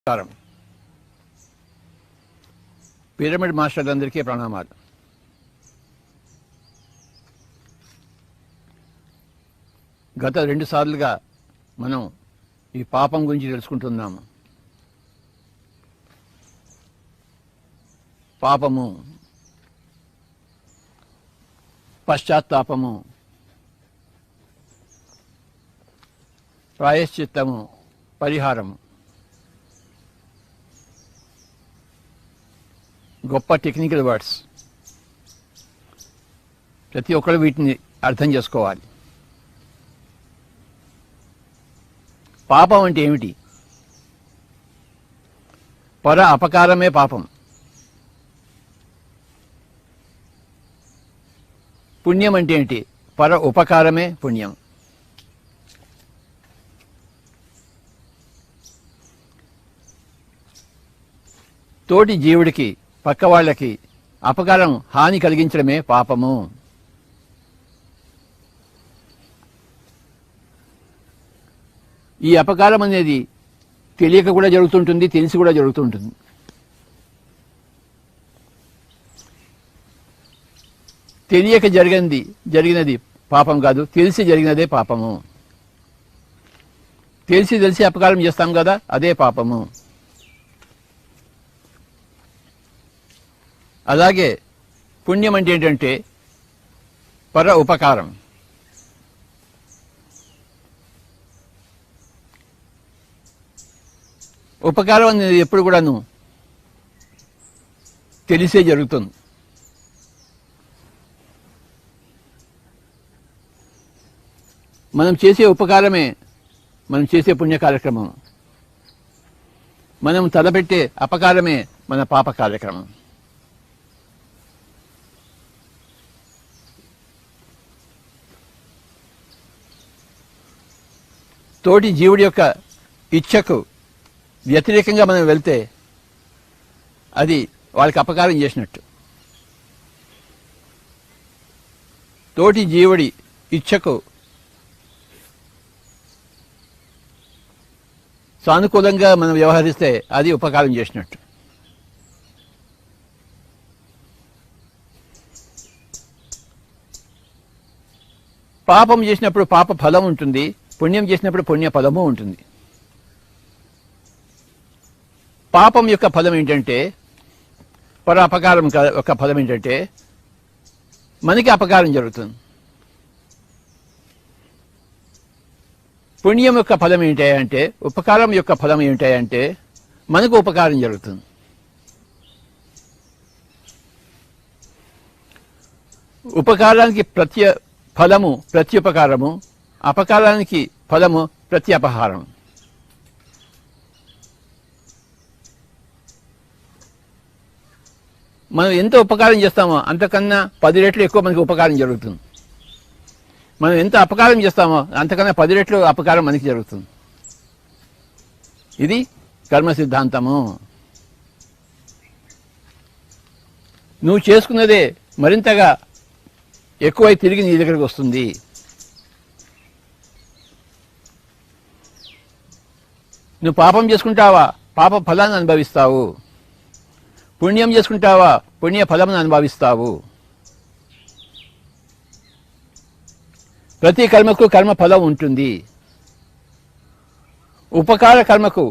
నమస్కారం. పిరమిడ్ మాస్టర్లందరికీ ప్రణామాలు. గత 2 సార్లుగా మనం ఈ పాపం గురించి తెలుసుకుంటున్నాము. పాపము, పశ్చాత్తాపము, ప్రాయశ్చిత్తము, పరిహారము. గొప్ప టెక్నికల్ వర్డ్స్. ప్రతి ఒక్కరు వీటిని అర్థం చేసుకోవాలి. పాపం అంటే ఏమిటి? పర అపకారమే పాపం. పుణ్యం అంటే ఏంటి? పర ఉపకారమే పుణ్యం. తోటి జీవుడికి, పక్క వాళ్ళకి అపకారం, హాని కలిగించడమే పాపము. ఈ అపకారం అనేది తెలియక కూడా జరుగుతుంటుంది, తెలిసి కూడా జరుగుతుంటుంది. తెలియక జరిగినది పాపం కాదు, తెలిసి జరిగినదే పాపము. తెలిసి అపకారం చేస్తాం కదా, అదే పాపము. అలాగే పుణ్యం అంటే ఏంటంటే పర ఉపకారం. ఉపకారం అనేది ఎప్పుడు కూడాను తెలిసే జరుగుతుంది. మనం చేసే ఉపకారమే మనం చేసే పుణ్య కార్యక్రమం. మనం తలపెట్టే అపకారమే మన పాప కార్యక్రమం. తోటి జీవుడి యొక్క ఇచ్ఛకు వ్యతిరేకంగా మనం వెళ్తే అది వాళ్ళకి అపకారం చేసినట్టు. తోటి జీవుడి ఇచ్ఛకు సానుకూలంగా మనం వ్యవహరిస్తే అది ఉపకారం చేసినట్టు. పాపం చేసినప్పుడు పాప ఫలం ఉంటుంది, పుణ్యం చేసినప్పుడు పుణ్య ఫలము ఉంటుంది. పాపం యొక్క ఫలం ఏంటంటే, పర అపకారం యొక్క ఫలం ఏంటంటే మనకి అపకారం జరుగుతుంది. పుణ్యం యొక్క ఫలం ఏంటంటే, ఉపకారం యొక్క ఫలం ఏంటంటే మనకు ఉపకారం జరుగుతుంది. ఉపకారానికి ఫలము ప్రత్యుపకారము, అపకారానికి ఫలము ప్రత్యపహారం. మనం ఎంత ఉపకారం చేస్తామో అంతకన్నా 10 రెట్లు ఎక్కువ మనకి ఉపకారం జరుగుతుంది. మనం ఎంత అపకారం చేస్తామో అంతకన్నా 10 రెట్లు అపకారం మనకి జరుగుతుంది. ఇది కర్మ సిద్ధాంతము. నువ్వు చేసుకున్నదే మరింతగా ఎక్కువై తిరిగి నీ దగ్గరికి వస్తుంది. నువ్వు పాపం చేసుకుంటావా, పాప ఫలాన్ని అనుభవిస్తావు. పుణ్యం చేసుకుంటావా, పుణ్య ఫలమును అనుభవిస్తావు. ప్రతి కర్మకు కర్మ ఫలం ఉంటుంది. ఉపకార కర్మకు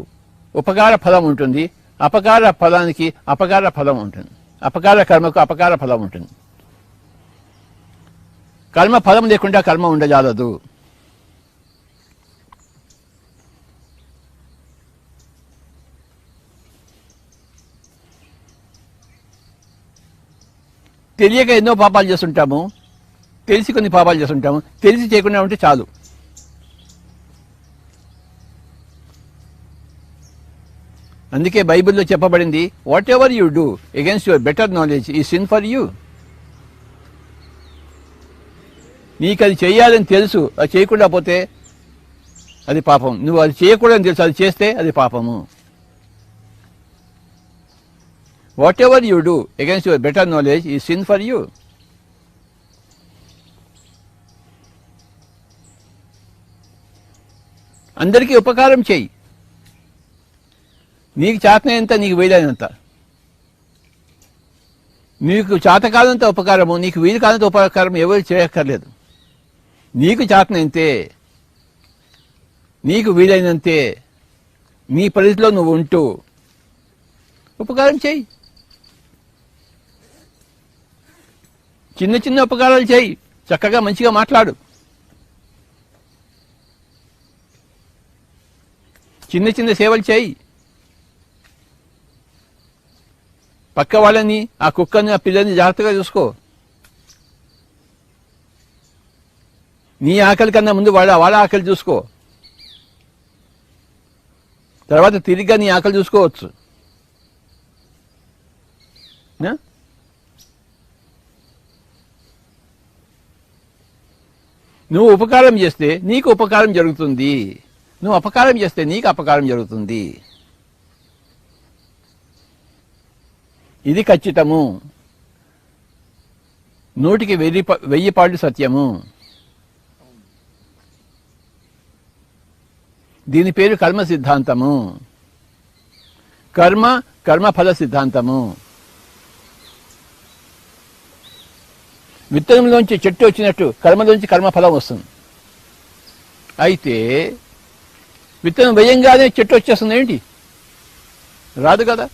ఉపకార ఫలం ఉంటుంది, అపకార ఫలానికి అపకార ఫలం ఉంటుంది. అపకార కర్మకు అపకార ఫలం ఉంటుంది. కర్మ ఫలం లేకుండా కర్మ ఉండజాలదు. తెలియక ఎన్నో పాపాలు చేస్తుంటాము, తెలిసి కొన్ని పాపాలు చేస్తుంటాము. తెలిసి చేయకుండా ఉంటే చాలు. అందుకే బైబిల్లో చెప్పబడింది, what ever you do against your better knowledge ఈ సిన్ ఫర్ యూ. నీకు అది చేయాలని తెలుసు, అది చేయకుండా పోతే అది పాపం. నువ్వు అది చేయకూడదని తెలుసు, అది చేస్తే అది పాపము. Whatever you do against your better knowledge is sin for you. అందరికీ ఉపకారం చేయి. నీకు చేతనైనంత, నీకు వీలైనంత. నీకు చేతకాలంత ఉపకారము, నీకు వీలు కాలంత ఉపకారం ఎవరు చేయక్కర్లేదు. నీకు చేతనైతే, నీకు వీలైనంతే, నీ పరిధిలో నువ్వు ఉంటూ ఉపకారం చేయి. చిన్న చిన్న ఉపకారాలు చేయి, చక్కగా మంచిగా మాట్లాడు. చిన్న చిన్న సేవలు చేయి. పక్క వాళ్ళని, ఆ కుక్కని, ఆ పిల్లని జాగ్రత్తగా చూసుకో. నీ ఆకలి కన్నా ముందు వాళ్ళ ఆకలి చూసుకో. తర్వాత తిరిగ్గా నీ ఆకలి చూసుకోవచ్చు. నువ్వు ఉపకారం చేస్తే నీకు ఉపకారం జరుగుతుంది, నువ్వు అపకారం చేస్తే నీకు అపకారం జరుగుతుంది. ఇది ఖచ్చితము, 100కి 1000 పాళ్ళు సత్యము. దీని పేరు కర్మ సిద్ధాంతము. కర్మఫల సిద్ధాంతము. విత్తనంలోంచి చెట్టు వచ్చినట్టు కర్మలోంచి కర్మఫలం వస్తుంది. అయితే విత్తనం వేయంగానే చెట్టు వచ్చేస్తుంది ఏంటి? రాదు కదా.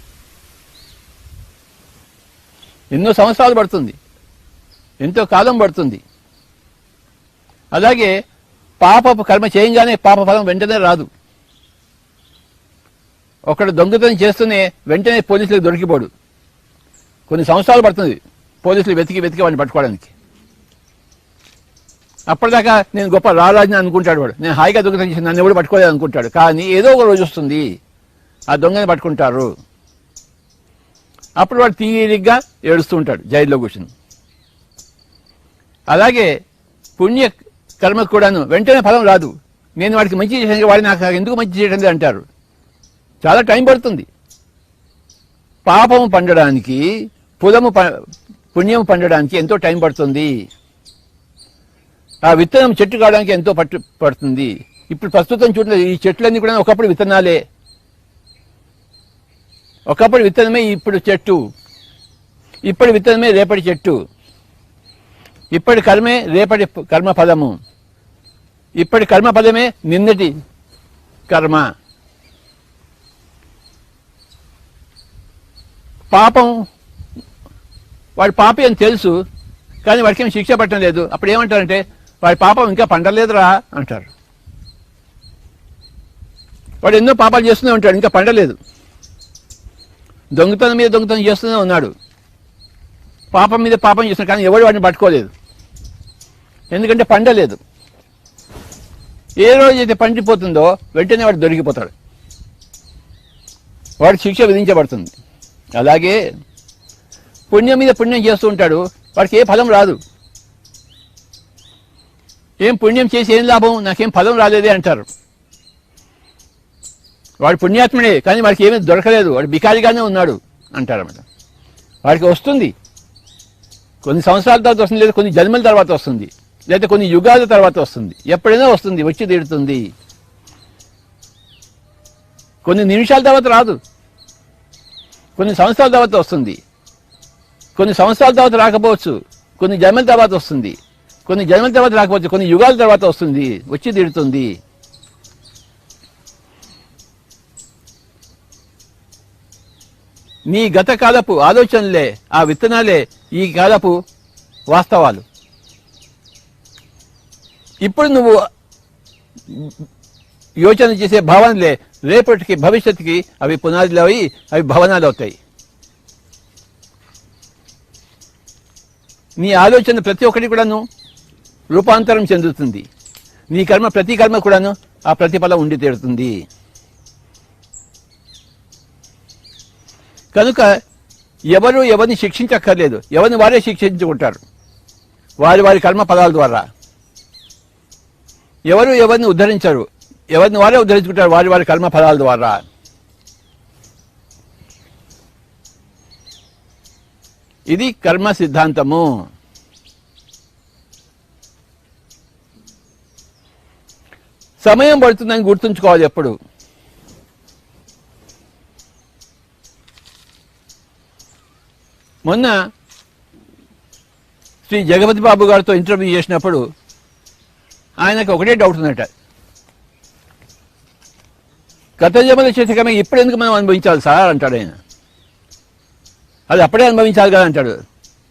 ఎన్నో సంవత్సరాలు పడుతుంది, ఎంతో కాలం పడుతుంది. అలాగే పాపపు కర్మ చేయంగానే పాప ఫలం వెంటనే రాదు. ఒకడు దొంగతనం చేస్తూనే వెంటనే పోలీసులకు దొరికిపోడు. కొన్ని సంవత్సరాలు పడుతుంది పోలీసులు వెతికి వాడిని పట్టుకోవడానికి. అప్పటిదాకా నేను గొప్ప రారాజుని అనుకుంటాడు వాడు. నేను హాయిగా దొంగతనం చేసి నన్ను ఎవడు పట్టుకోలేదు అనుకుంటాడు. కానీ ఏదో ఒక రోజు వస్తుంది, ఆ దొంగని పట్టుకుంటారు. అప్పుడు వాడు తీరిగ్గా ఏడుస్తూ ఉంటాడు జైల్లో కూర్చుని. అలాగే పుణ్య కర్మకు కూడాను వెంటనే ఫలం రాదు. నేను వాడికి మంచి చేసాను, వాడి నాకు ఎందుకు మంచి చేయడం అంటారు. చాలా టైం పడుతుంది. పాపము పండడానికి, పుణ్యం పండడానికి ఎంతో టైం పడుతుంది. ఆ విత్తనం చెట్టు కావడానికి ఎంతో పడుతుంది. ఇప్పుడు ప్రస్తుతం చూడలేదు, ఈ చెట్లన్నీ కూడా ఒకప్పుడు విత్తనాలే. ఒకప్పుడు విత్తనమే ఇప్పుడు చెట్టు, ఇప్పటి విత్తనమే రేపటి చెట్టు. ఇప్పటి కర్మే రేపటి కర్మఫలము, ఇప్పటి కర్మఫలమే నిన్నటి కర్మ. పాపం, వాడి పాపి అని తెలుసు, కానీ వాడికి ఏం శిక్ష పట్టడం లేదు. అప్పుడు ఏమంటారంటే వాడి పాపం ఇంకా పండలేదురా అంటారు. వాడు ఎన్నో పాపాలు చేస్తూనే ఉంటాడు, ఇంకా పండలేదు. దొంగతనం మీద దొంగతనం చేస్తూనే ఉన్నాడు, పాపం మీద పాపం చేస్తున్నాడు, కానీ ఎవడు వాడిని పట్టుకోలేదు. ఎందుకంటే పండలేదు. ఏ రోజైతే పండిపోతుందో వెంటనే వాడు దొరికిపోతాడు, వాడు శిక్ష విధించబడుతుంది. అలాగే పుణ్యం మీద పుణ్యం చేస్తూ ఉంటాడు, వాడికి ఏ ఫలం రాదు. ఏం పుణ్యం చేసి ఏం లాభం, నాకేం ఫలం రాలేదే అంటారు. వాడు పుణ్యాత్ముడే, కానీ వాడికి ఏమీ దొరకలేదు, వాడు బికారిగానే ఉన్నాడు అంటారన్నమాట. వాడికి వస్తుంది, కొన్ని సంవత్సరాల తర్వాత వస్తుంది, లేదా కొన్ని జన్మల తర్వాత వస్తుంది, లేదా కొన్ని యుగాల తర్వాత వస్తుంది. ఎప్పుడైనా వస్తుంది, వచ్చి తీరుతుంది. కొన్ని నిమిషాల తర్వాత రాదు, కొన్ని సంవత్సరాల తర్వాత వస్తుంది. కొన్ని సంవత్సరాల తర్వాత రాకపోవచ్చు, కొన్ని జన్మల తర్వాత వస్తుంది. కొన్ని జన్మల తర్వాత రాకపోవచ్చు, కొన్ని యుగాల తర్వాత వస్తుంది, వచ్చి తీరుతుంది. నీ గత కాలపు ఆలోచనలే, ఆ విత్తనాలే ఈ కాలపు వాస్తవాలు. ఇప్పుడు నువ్వు యోచన చేసే భావనలే రేపటికి భవిష్యత్తుకి అవి పునాదులు అవి, అవి భవనాలు అవుతాయి. నీ ఆలోచన ప్రతి ఒక్కటి కూడాను రూపాంతరం చెందుతుంది. నీ కర్మ ప్రతి కర్మ కూడాను ఆ ప్రతిఫలం ఉండి తీరుతుంది. కనుక ఎవరు ఎవరిని శిక్షించక్కర్లేదు, ఎవరిని వారే శిక్షించుకుంటారు వారి వారి కర్మ ఫలాల ద్వారా. ఎవరు ఎవరిని ఉద్ధరించరు, ఎవరిని వారే ఉద్ధరించుకుంటారు వారి వారి కర్మ ఫలాల ద్వారా. ఇది కర్మ సిద్ధాంతము. సమయం పడుతుందని గుర్తుంచుకోవాలి ఎప్పుడు. మొన్న శ్రీ జగపతి బాబు గారితో ఇంటర్వ్యూ చేసినప్పుడు ఆయనకు ఒకటే డౌట్ ఉందట, గత జన్మలో చేసే కర్మ ఇప్పుడు ఎందుకు మనం అనుభవించాలి సార్ అంటాడు ఆయన. అది అప్పుడే అనుభవించాలి కదా అంటాడు.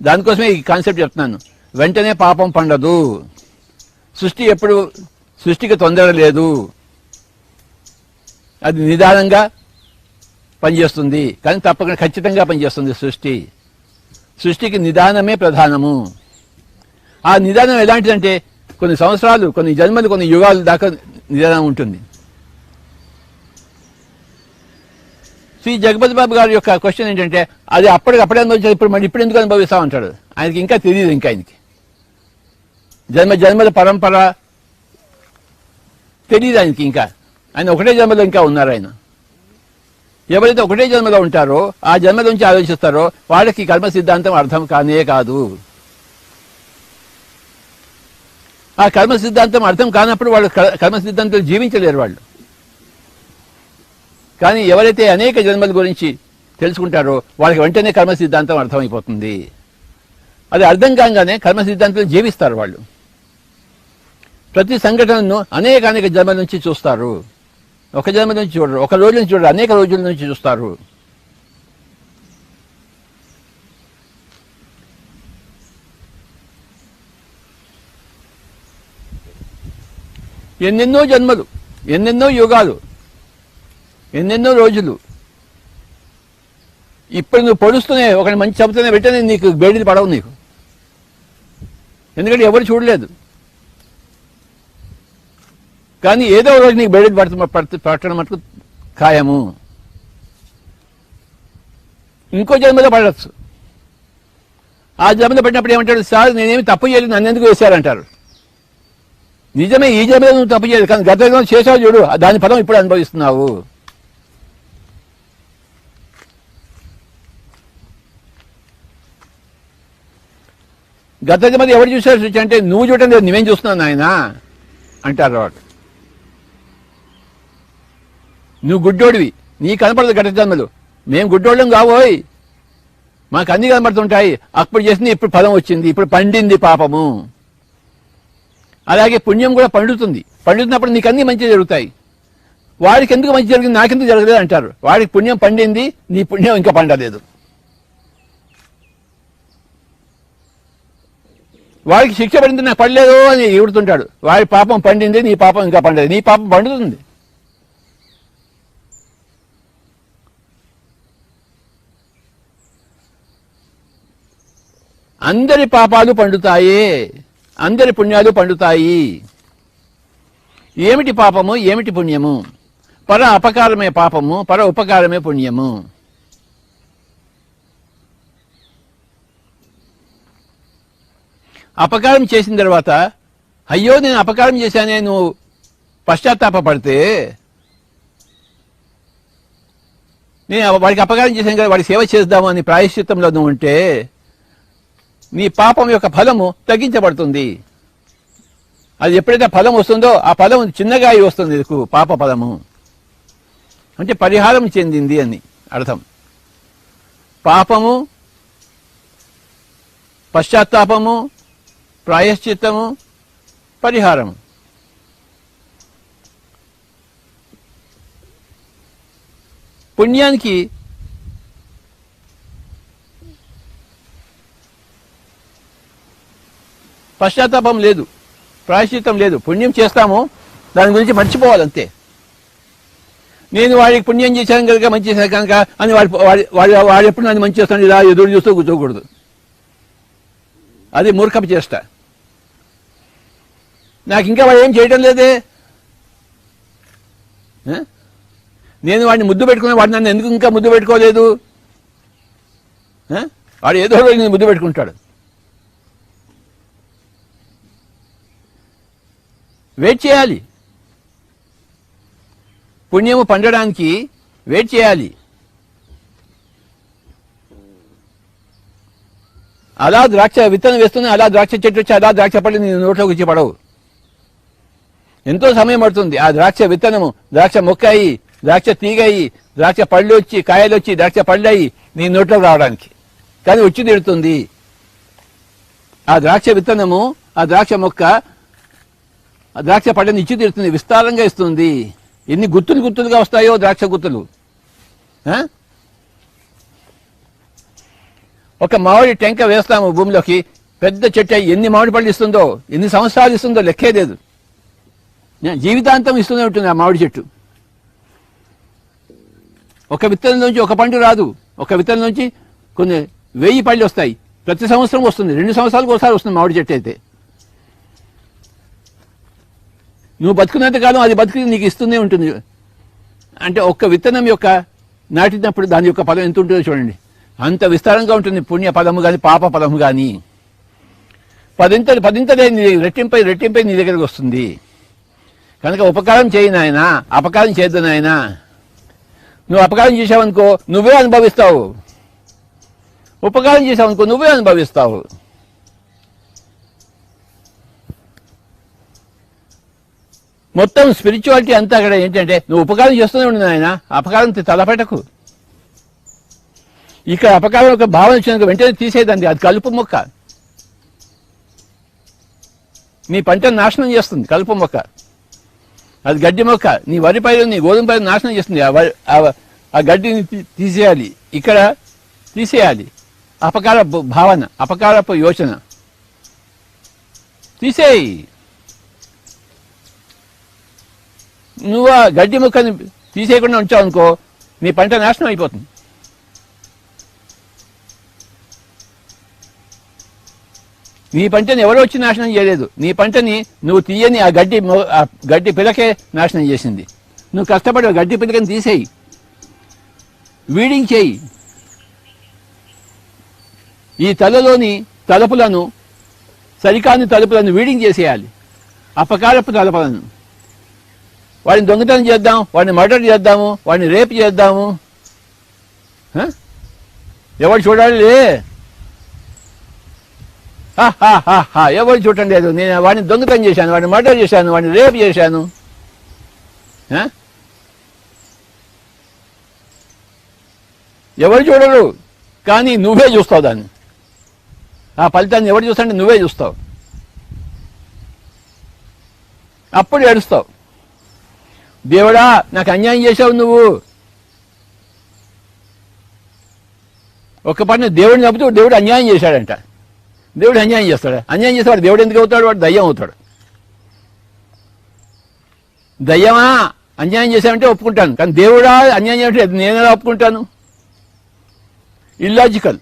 దానికోసమే ఈ కాన్సెప్ట్ చెప్తున్నాను. వెంటనే పాపం పండదు. సృష్టికి తొందర లేదు, అది నిదానంగా పనిచేస్తుంది, కానీ తప్పకుండా ఖచ్చితంగా పనిచేస్తుంది. సృష్టికి నిదానమే ప్రధానము. ఆ నిదానం ఎలాంటిదంటే కొన్ని సంవత్సరాలు, కొన్ని జన్మలు, కొన్ని యుగాలు దాకా నిదానం ఉంటుంది. శ్రీ జగపతి బాబు గారి యొక్క క్వశ్చన్ ఏంటంటే, అది అప్పుడే అనుభవించాలి, ఇప్పుడు ఎందుకు అనుభవిస్తాం అంటాడు. ఆయనకి ఇంకా తెలియదు. ఇంకా ఆయనకి జన్మల పరంపర తెలియదు ఆయనకి. ఇంకా ఆయన ఒకటే జన్మలో ఇంకా ఉన్నారు. ఆయన ఎవరైతే ఒకటే జన్మలో ఉంటారో, ఆ జన్మ నుంచి ఆలోచిస్తారో, వాళ్ళకి కర్మ సిద్ధాంతం అర్థం కానే కాదు. ఆ కర్మ సిద్ధాంతం అర్థం కానప్పుడు వాళ్ళు కర్మ సిద్ధాంతం జీవించలేరు వాళ్ళు. కానీ ఎవరైతే అనేక జన్మల గురించి తెలుసుకుంటారో వాళ్ళకి వెంటనే కర్మ సిద్ధాంతం అర్థమైపోతుంది. అది అర్థం కాగానే కర్మ సిద్ధాంతం జీవిస్తారు వాళ్ళు. ప్రతి సంఘటనను అనేక జన్మల నుంచి చూస్తారు. ఒక జన్మ నుంచి చూడరు, ఒక రోజు నుంచి చూడరు, అనేక రోజుల నుంచి చూస్తారు. ఎన్నెన్నో జన్మలు, ఎన్నెన్నో యుగాలు, ఎన్నెన్నో రోజులు. ఇప్పుడు నువ్వు పొడుస్తూనే ఒకటి మంచి చెబుతూనే వెంటనే నీకు బేడీలు పడవు నీకు. ఎందుకంటే ఎవరు చూడలేదు. కానీ ఏదో రోజు నీకు బేడీలు పట్టడం మటుకు ఖాయము. ఇంకో జన్మలో పడవచ్చు. ఆ జన్మలో పడినప్పుడు ఏమంటాడు, సార్ నేనేమి తప్పు చేయలేదు, నన్ను ఎందుకు వేశారంటారు. నిజమే, ఈ జన్మలో నువ్వు తప్పు చేయలేదు, కానీ గత జన్మలో చేసావు చూడు, దాని ఫలం ఇప్పుడు అనుభవిస్తున్నావు. గత జన్మలో ఎవరు చూసారు సృష్టి అంటే, నువ్వు చూడటం లేదు, నువ్వేం చూస్తున్నావు ఆయన అంటారు వాడు. నువ్వు గుడ్డోడివి, నీ కనపడదు గత జన్మలు. మేము గుడ్డోళ్ళం కావోయ్, మాకు అన్ని కనపడుతుంటాయి. అప్పుడు చేసింది ఇప్పుడు ఫలం వచ్చింది, ఇప్పుడు పండింది పాపము. అలాగే పుణ్యం కూడా పండుతున్నప్పుడు నీకు అన్ని మంచి జరుగుతాయి. వాడికి ఎందుకు మంచి జరిగింది, నాకెందుకు జరగలేదు అంటారు. వాడికి పుణ్యం పండింది, నీ పుణ్యం ఇంకా పండలేదు. వాడికి శిక్ష పడింది, నాకు పడలేదు అని ఎగుడుతుంటాడు. వాడి పాపం పండింది, నీ పాపం ఇంకా పండలేదు. నీ పాపం పండుతుంది. అందరి పాపాలు పండుతాయి, అందరి పుణ్యాలు పండుతాయి. ఏమిటి పాపము, ఏమిటి పుణ్యము? పర అపకారమే పాపము, పర ఉపకారమే పుణ్యము. అపకారం చేసిన తర్వాత అయ్యో నేను అపకారం చేశానే నువ్వు పశ్చాత్తాపడితే, నేను వాడికి అపకారం చేశాను కదా, వాడికి సేవ చేద్దాము అని ప్రాయశ్చిత్తంలో నువ్వు ఉంటే నీ పాపం యొక్క ఫలము తగ్గించబడుతుంది. అది ఎప్పుడైతే ఫలం వస్తుందో ఆ ఫలం చిన్నగా వస్తుంది. పాప ఫలము అంటే పరిహారం చెందింది అని అర్థం. పాపము, పశ్చాత్తాపము, ప్రాయశ్చిత్తము, పరిహారము. పుణ్యానికి పశ్చాత్తాపం లేదు, ప్రాయశ్చిత్తం లేదు. పుణ్యం చేస్తాము, దాని గురించి మర్చిపోవాలంతే. నేను వాడికి పుణ్యం చేశాను కనుక మంచి చేశాను కనుక అని వాడు ఎప్పుడు నన్ను మంచి చేస్తాను ఇలా ఎదురు చూస్తూ కూర్చోకూడదు. అది మూర్ఖపు చేష్ట. నాకు ఇంకా వాడు ఏం చేయటం లేదే, నేను వాడిని ముద్దు పెట్టుకున్నా, వాడు నన్ను ఎందుకు ఇంకా ముద్దు పెట్టుకోలేదు? వాడు ఏదో రోజు నేను ముద్దు పెట్టుకుంటాడు. వెయిట్ చేయాలి. పుణ్యము పండడానికి వెయిట్ చేయాలి. అలా ద్రాక్ష విత్తనం వేస్తున్నా, అలా ద్రాక్ష చెట్టు వచ్చి అలా ద్రాక్ష పళ్ళు నీ నోట్లోకి వచ్చి పడవు. ఎంతో సమయం పడుతుంది. ఆ ద్రాక్ష విత్తనము ద్రాక్ష మొక్క అయ్యి, ద్రాక్ష తీగ అయ్యి, ద్రాక్ష పళ్ళు వచ్చి, కాయలు వచ్చి, ద్రాక్ష పళ్ళు అయ్యి నీ నోట్లోకి రావడానికి. కానీ వచ్చి తీరుతుంది. ఆ ద్రాక్ష విత్తనము, ఆ ద్రాక్ష మొక్క, ఆ ద్రాక్ష పళ్ళని ఇచ్చి తీరుతుంది, విస్తారంగా ఇస్తుంది. ఎన్ని గుత్తులు గుత్తులుగా వస్తాయో ద్రాక్ష గుత్తులు. ఒక మామిడి టెంక వేస్తాము భూమిలోకి, పెద్ద చెట్టు ఎన్ని మామిడి పళ్ళు ఇస్తుందో, ఎన్ని సంవత్సరాలు ఇస్తుందో లెక్కే లేదు. జీవితాంతం ఇస్తూనే ఉంటుంది ఆ మామిడి చెట్టు. ఒక విత్తనం నుంచి ఒక పండు రాదు, ఒక విత్తనం నుంచి కొన్ని 1000 పళ్ళు వస్తాయి. ప్రతి సంవత్సరం వస్తుంది, 2 సంవత్సరాలకు ఒకసారి వస్తుంది మామిడి చెట్టు అయితే. నువ్వు బతుకున్నంత కాలం అది బతుకు నీకు ఇస్తూనే ఉంటుంది. అంటే ఒక్క విత్తనం యొక్క నాటినప్పుడు దాని యొక్క ఫలం ఎంత ఉంటుందో చూడండి. అంత విస్తారంగా ఉంటుంది పుణ్య ఫలము కానీ పాప ఫలము కానీ. పదింతలే రెట్టింపై నీ దగ్గరికి వస్తుంది. కనుక ఉపకారం చేయి నాయన, అపకారం చేయద్దు నాయన. నువ్వు అపకారం చేసావనుకో నువ్వే అనుభవిస్తావు, ఉపకారం చేసావనుకో నువ్వే అనుభవిస్తావు. మొత్తం స్పిరిచువాలిటీ అంతా అక్కడ ఏంటంటే నువ్వు ఉపకారం చేస్తూనే ఉండు నాయన, అపకారం తలపెట్టకు. ఇక్కడ అపకారం ఒక భావన వచ్చినాక వెంటనే తీసేదండి, అది కలుపు మొక్క. నీ పంటను నాశనం చేస్తుంది కలుపు మొక్క. అది గడ్డి మొక్క. నీ వరి పైరు, నీ గోధుమ పైరు నాశనం చేస్తుంది. ఆ గడ్డిని తీసేయాలి, ఇక్కడ తీసేయాలి. అపకార భావన, అపకారపు యోచన తీసేయి. నువ్వు ఆ గడ్డి మొక్కని తీసేయకుండా ఉంచావు అనుకో నీ పంట నాశనం అయిపోతుంది. నీ పంటని ఎవరో వచ్చి నాశనం చేయలేదు, నీ పంటని నువ్వు తీయని ఆ గడ్డి పిలకే నాశనం చేసింది. నువ్వు కష్టపడి ఆ గడ్డి పిలకని తీసేయి, వీడింగ్ చేయి. ఈ తలలోని తలుపులను, సరికాని తలుపులను వీడింగ్ చేసేయాలి, అపకారపు తలుపులను. వాడిని దొంగతనం చేద్దాం, వాడిని మర్డర్ చేద్దాము, వాడిని రేప్ చేద్దాము, ఎవరు చూడాలి? ఎవరు చూడండి లేదు. నేను వాడిని దొంగతనం చేశాను, వాడిని మర్డర్ చేశాను, వాడిని రేప్ చేశాను. ఎవరు చూడరు, కానీ నువ్వే చూస్తావు దాన్ని. ఆ ఫలితాన్ని ఎవరు చూస్తాంటే నువ్వే చూస్తావు. అప్పుడు ఏడుస్తావు, దేవుడా నాకు అన్యాయం చేశావు నువ్వు. ఒక పని దేవుడిని చెబుతూ దేవుడు అన్యాయం చేశాడంట. దేవుడు అన్యాయం చేస్తాడా? అన్యాయం చేసేవాడు దేవుడు ఎందుకు అవుతాడు? వాడు దయ్యం అవుతాడు. దయ్యమా అన్యాయం చేశామంటే ఒప్పుకుంటాను, కానీ దేవుడా అన్యాయం చేయాలంటే నేను ఎలా ఒప్పుకుంటాను? ఇల్లాజికల్.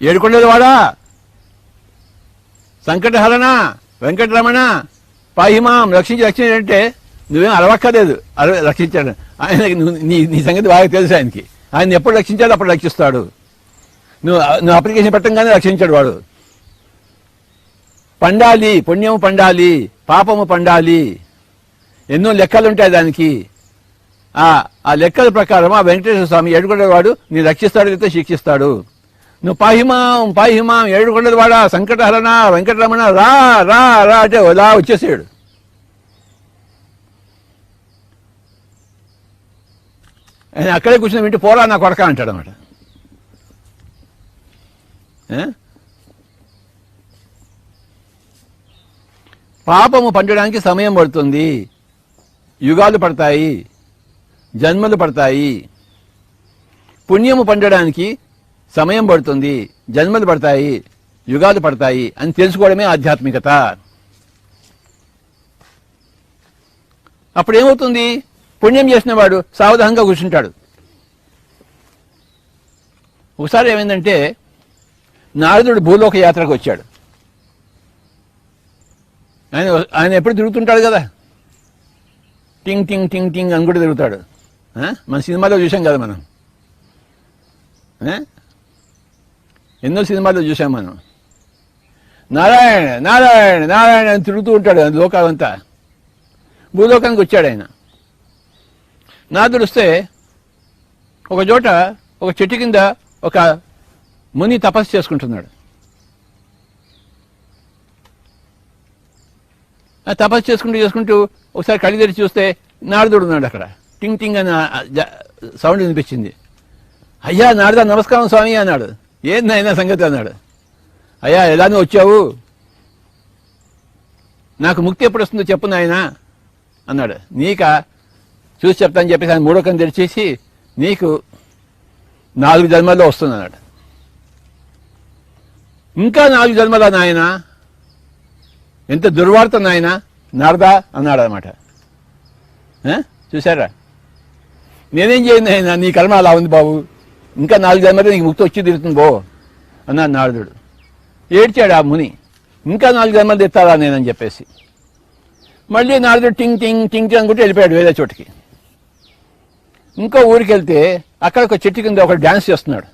ఏడుకొండల వాడా, సంకటహరణ, వెంకటరమణ, పాహిమాం, రక్షించాడంటే నువ్వేం అరవక్కర్లేదు రక్షించాడు. ఆయన నీ సంగతి బాగా తెలుసు ఆయనకి. ఆయన ఎప్పుడు రక్షించాడో అప్పుడు రక్షిస్తాడు. నువ్వు అప్లికేషన్ పెట్టంగానే రక్షించాడు వాడు. పండాలి, పుణ్యము పండాలి, పాపము పండాలి, ఎన్నో లెక్కలు ఉంటాయి దానికి. ఆ లెక్కల ప్రకారం ఆ వెంకటేశ్వర స్వామి ఏడుకొండలవాడు నీ రక్షిస్తాడు, లేకపోతే శిక్షిస్తాడు. నువ్వు పాహిమాం ఏడుకొండలవాడా, సంకటహరణ, వెంకటరమణ రా రా రా అంటే ఇలా వచ్చేసాడు. ఆయన అక్కడే కూర్చొని వింటూ పోరా నా కొడక అంటాడు అన్నమాట. పాపము పండడానికి సమయం పడుతుంది, యుగాలు పడతాయి, జన్మలు పడతాయి. పుణ్యము పండడానికి సమయం పడుతుంది, జన్మలు పడతాయి, యుగాలు పడతాయి అని తెలుసుకోవడమే ఆధ్యాత్మికత. అప్పుడు ఏమవుతుంది? పుణ్యం చేసిన వాడు సావధానంగా కూర్చుంటాడు. ఒకసారి ఏమైందంటే నారదుడు భూలోక యాత్రకు వచ్చాడు. ఆయన ఎప్పుడు తిరుగుతుంటాడు కదా, టింగ్ టింగ్ టింగ్ టింగ్ అని కూడా తిరుగుతాడు. మన సినిమాలో చూసాం కదా మనం, ఎన్నో సినిమాల్లో చూసాం మనం. నారాయణ నారాయణ నారాయణ అని తిరుగుతూ ఉంటాడు లోకాలంతా. భూలోకానికి వచ్చాడు ఆయన. నారదుడు వస్తే ఒక చోట ఒక చెట్టు కింద ఒక ముని తపస్సు చేసుకుంటున్నాడు. తపస్సు చేసుకుంటూ ఒకసారి కళ్ళు తెరిచి చూస్తే నారదుడు ఉన్నాడు అక్కడ. టింగ్ టింగ్ అని సౌండ్ వినిపించింది. అయ్యా నారద నమస్కారం స్వామి అన్నాడు. ఏంది నాయనా సంగతి అన్నాడు. అయ్యా ఎలానో వచ్చావు, నాకు ముక్తి ఎప్పుడు వస్తుందో చెప్పు నాయనా అన్నాడు. నీకా చూసి చెప్తాను చెప్పేసి ఆయన మూడో కన్ను తెరిచేసి నీకు 4 జన్మల్లో వస్తుంది అన్నాడు. ఇంకా 4 జన్మలా నాయన, ఎంత దుర్వార్త నాయన నారదా అన్నాడు అనమాట. చూసారా, నేనేం చేయను ఆయన, నీ కర్మ అలా ఉంది బాబు, ఇంకా 4 జన్మలో నీకు ముక్తి వచ్చి తిరుగుతుంది బో అన్నాడు నారదుడు. ఏడ్చాడు ఆ ముని, ఇంకా 4 జన్మలు తెస్తారా నేనని చెప్పేసి. మళ్ళీ నారదుడు టింగ్ టింగ్ టింగ్ టింగ్ అనుకుంటే వెళ్ళిపోయాడు వేరే చోటికి. ఇంకో ఊరికి వెళ్తే అక్కడ ఒక చెట్టు కింద ఒక డ్యాన్స్ చేస్తున్నాడు.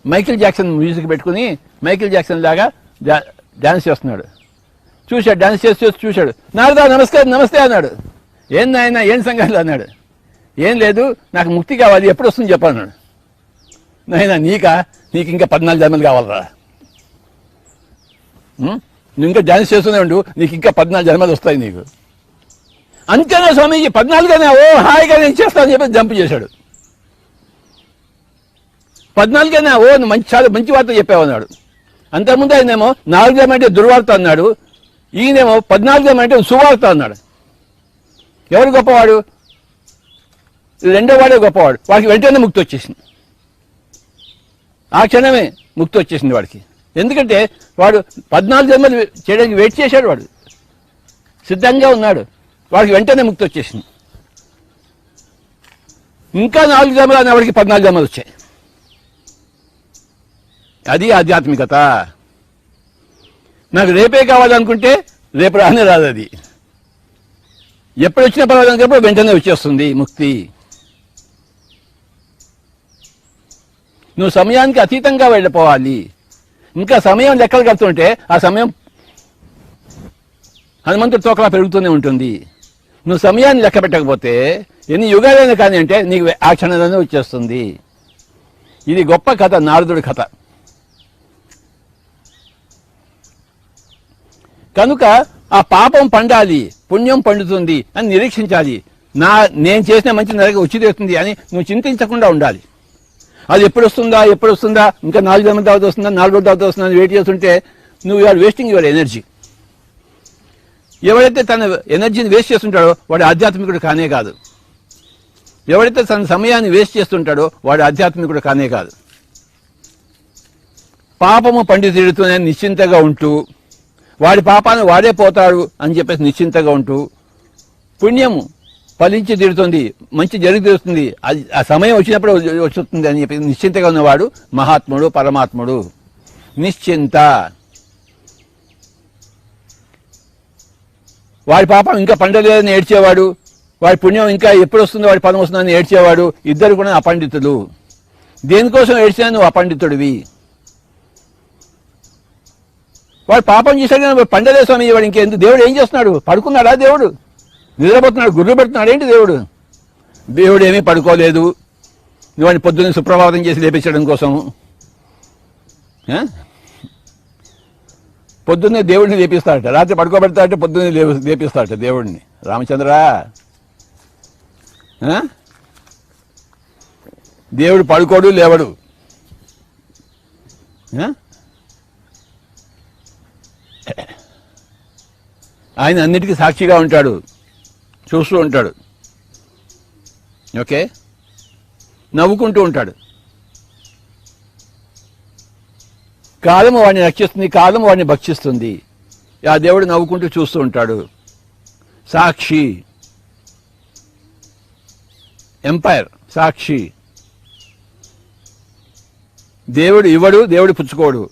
మైకేల్ జాక్సన్ మ్యూజిక్ పెట్టుకుని మైకేల్ జాక్సన్ లాగా డ్యాన్స్ చేస్తున్నాడు. చూశాడు, డ్యాన్స్ చేస్తూ చూశాడు. నారదా నమస్కారం నమస్తే అన్నాడు. ఏం నాయన ఏం సంగతి అన్నాడు. ఏం లేదు, నాకు ముక్తి కావాలి, ఎప్పుడు వస్తుంది చెప్పన్నాడు. నాయన నీకు ఇంకా 14 జన్మలు కావాలరా, నువ్వు ఇంకా డ్యాన్స్ చేస్తూనే ఉండు, నీకు ఇంకా 14 జన్మలు వస్తాయి నీకు. అంతేనా స్వామీజీ 14 ఓ హాయిగా నేను చేస్తానని చెప్పి జంప్ చేశాడు. 14 ఓ నువ్వు చాలా మంచి వార్త చెప్పావు అన్నాడు. అంతకుముందు ఆయనేమో 4 జన్మ అంటే దుర్వార్త అన్నాడు, ఈయనేమో 14 జన్మ అంటే సువార్త అన్నాడు. ఎవరు గొప్పవాడు? రెండో వాడే గొప్పవాడు. వాడికి వెంటనే ముక్తి వచ్చేసింది, ఆ క్షణమే ముక్తి వచ్చేసింది వాడికి. ఎందుకంటే వాడు 14 జన్మలు చేయడానికి వెయిట్ చేశాడు, వాడు సిద్ధంగా ఉన్నాడు, వాడికి వెంటనే ముక్తి వచ్చేసింది. ఇంకా 4 జన్మలు అన్న వాడికి 14 జన్మలు వచ్చాయి. అది ఆధ్యాత్మికత. నాకు రేపే కావాలనుకుంటే రేపు రానే రాదు, అది ఎప్పుడు వచ్చినా పర్వాలనుకున్నప్పుడు వెంటనే వచ్చేస్తుంది ముక్తి. నువ్వు సమయానికి అతీతంగా వెళ్ళిపోవాలి. ఇంకా సమయం లెక్కలు కడుతుంటే ఆ సమయం హనుమంతుడి తోకలా పెరుగుతూనే ఉంటుంది. నువ్వు సమయాన్ని లెక్క పెట్టకపోతే ఎన్ని యుగాలైనా కానీ అంటే నీకు ఆ క్షణంలోనే వచ్చేస్తుంది. ఇది గొప్ప కథ, నారదుడి కథ. కనుక ఆ పాపం పండాలి, పుణ్యం పండుతుంది అని నిరీక్షించాలి. నేను చేసిన మంచి నరక వచ్చి తీరుతుంది అని నువ్వు చింతించకుండా ఉండాలి. అది ఎప్పుడు వస్తుందా ఇంకా 4 జన్మల తర్వాత వస్తుందా, 4 రోజుల తర్వాత వస్తుందా అని వెయిట్ చేస్తుంటే నువ్వు ఆర్ వేస్టింగ్ యువర్ ఎనర్జీ. ఎవరైతే తన ఎనర్జీని వేస్ట్ చేస్తుంటాడో వాడు ఆధ్యాత్మికుడు కానే కాదు. ఎవరైతే తన సమయాన్ని వేస్ట్ చేస్తుంటాడో వాడు ఆధ్యాత్మికుడు కానే కాదు. పాపము పండి తీరుతూనే నిశ్చింతగా ఉంటూ, వాడి పాపాన్ని వాడే పోతాడు అని చెప్పేసి నిశ్చింతగా ఉంటూ, పుణ్యము ఫలించి తీరుతుంది, మంచి జరిగి తీరుతుంది, అది ఆ సమయం వచ్చినప్పుడు వస్తుంది అని చెప్పి నిశ్చింతగా ఉన్నవాడు మహాత్ముడు, పరమాత్ముడు. నిశ్చింత. వాడి పాపం ఇంకా పండలేదని ఏడ్చేవాడు, వాడి పుణ్యం ఇంకా ఎప్పుడు వస్తుందో వాడి పదం వస్తుందని ఏడ్చేవాడు, ఇద్దరు కూడా అపండితులు. దేనికోసం ఏడ్చినా నువ్వు అపండితుడివి. వాడు పాపం చేశాడు కానీ పండలే స్వామి, వాడు ఇంకెందుకు? దేవుడు ఏం చేస్తున్నాడు? పడుకున్నాడా? దేవుడు నిద్రపోతున్నాడు, గుర్రు పెడుతున్నాడు ఏంటి? దేవుడు ఏమీ పడుకోలేదు. నువ్వు పొద్దున్నే సుప్రభాతం చేసి లేపించడం కోసం పొద్దున్నే దేవుడిని లేపిస్తాడట, రాత్రి పడుకోబెడతాడట, పొద్దున్నే లేపిస్తాడట దేవుడిని. రామచంద్ర, దేవుడు పడుకోడు, లేవడు. ఆయన అన్నిటికీ సాక్షిగా ఉంటాడు, చూస్తూ ఉంటాడు. ఓకే, నవ్వుకుంటూ ఉంటాడు. కాలము వాడిని రక్షిస్తుంది, కాలము వాడిని భక్షిస్తుంది. ఆ దేవుడు నవ్వుకుంటూ చూస్తూ ఉంటాడు. సాక్షి, ఎంపైర్, సాక్షి. దేవుడు ఇవ్వడు, దేవుడు పుచ్చుకోడు.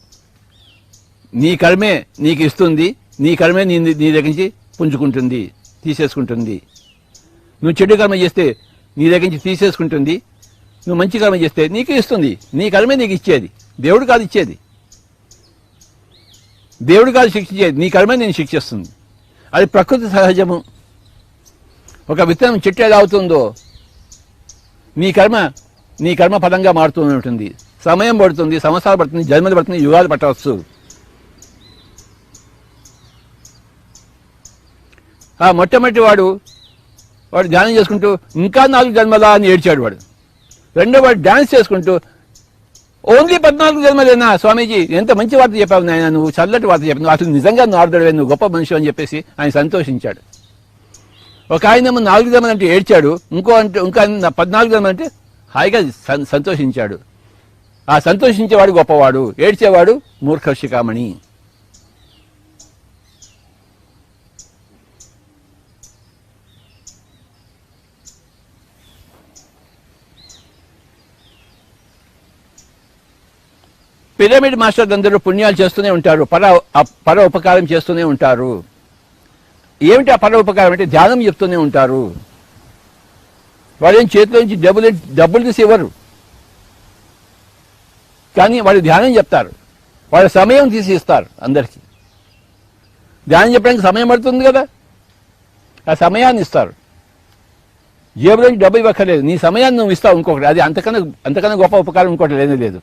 నీ కర్మే నీకు ఇస్తుంది, నీ కర్మే నీ దగ్గర నుంచి పుంజుకుంటుంది, తీసేసుకుంటుంది. నువ్వు చెడు కర్మ చేస్తే నీ దగ్గర నుంచి తీసేసుకుంటుంది, నువ్వు మంచి కర్మ చేస్తే నీకు ఇస్తుంది. నీ కర్మే నీకు ఇచ్చేది, దేవుడు కాదు ఇచ్చేది. దేవుడు కాదు శిక్షించేది, నీ కర్మే నేను శిక్షిస్తుంది. అది ప్రకృతి సహజము. ఒక విత్తనం చెట్టు ఎలా అవుతుందో నీ కర్మ ఫలంగా మారుతూ ఉంటుంది. సమయం పడుతుంది, సంవత్సరాలు పడుతుంది, జన్మలు పడుతుంది, యుగాలు పట్టవచ్చు. ఆ మొట్టమొదటి వాడు వాడు ధ్యానం చేసుకుంటూ ఇంకా 4 జన్మలా అని ఏడ్చాడు వాడు. రెండో వాడు డాన్స్ చేసుకుంటూ ఓన్లీ 14 జన్మలేనా స్వామీజీ, ఎంత మంచి వార్త చెప్పావు నాయన, నువ్వు చల్లటి వార్త చెప్పావు, అసలు నిజంగా నారదుడివే, నువ్వు గొప్ప మనిషి అని చెప్పేసి ఆయన సంతోషించాడు. ఒక ఆయనేమో 4 జన్మలు అంటే ఏడ్చాడు, ఇంకా 14 జన్మలు అంటే హాయిగా సంతోషించాడు. ఆ సంతోషించేవాడు గొప్పవాడు, ఏడ్చేవాడు మూర్ఖ శిఖామణి. పిరమిడ్ మాస్టర్లు అందరూ పుణ్యాలు చేస్తూనే ఉంటారు, పర ఉపకారం చేస్తూనే ఉంటారు. ఏమిటి ఆ పర ఉపకారం అంటే ధ్యానం చెప్తూనే ఉంటారు. వాళ్ళేం చేతిలో నుంచి డబ్బులు తీసి ఇవ్వరు, కానీ వాళ్ళు ధ్యానం చెప్తారు, వాళ్ళ సమయం తీసి ఇస్తారు అందరికీ. ధ్యానం చెప్పడానికి సమయం పడుతుంది కదా, ఆ సమయాన్ని ఇస్తారు. జేబులో నుంచి డబ్బు ఇవ్వక్కర్లేదు, నీ సమయాన్ని నువ్వు ఇస్తావు ఇంకొకటి. అది అంతకన్నా గొప్ప ఉపకారం ఇంకోటి లేనే లేదు.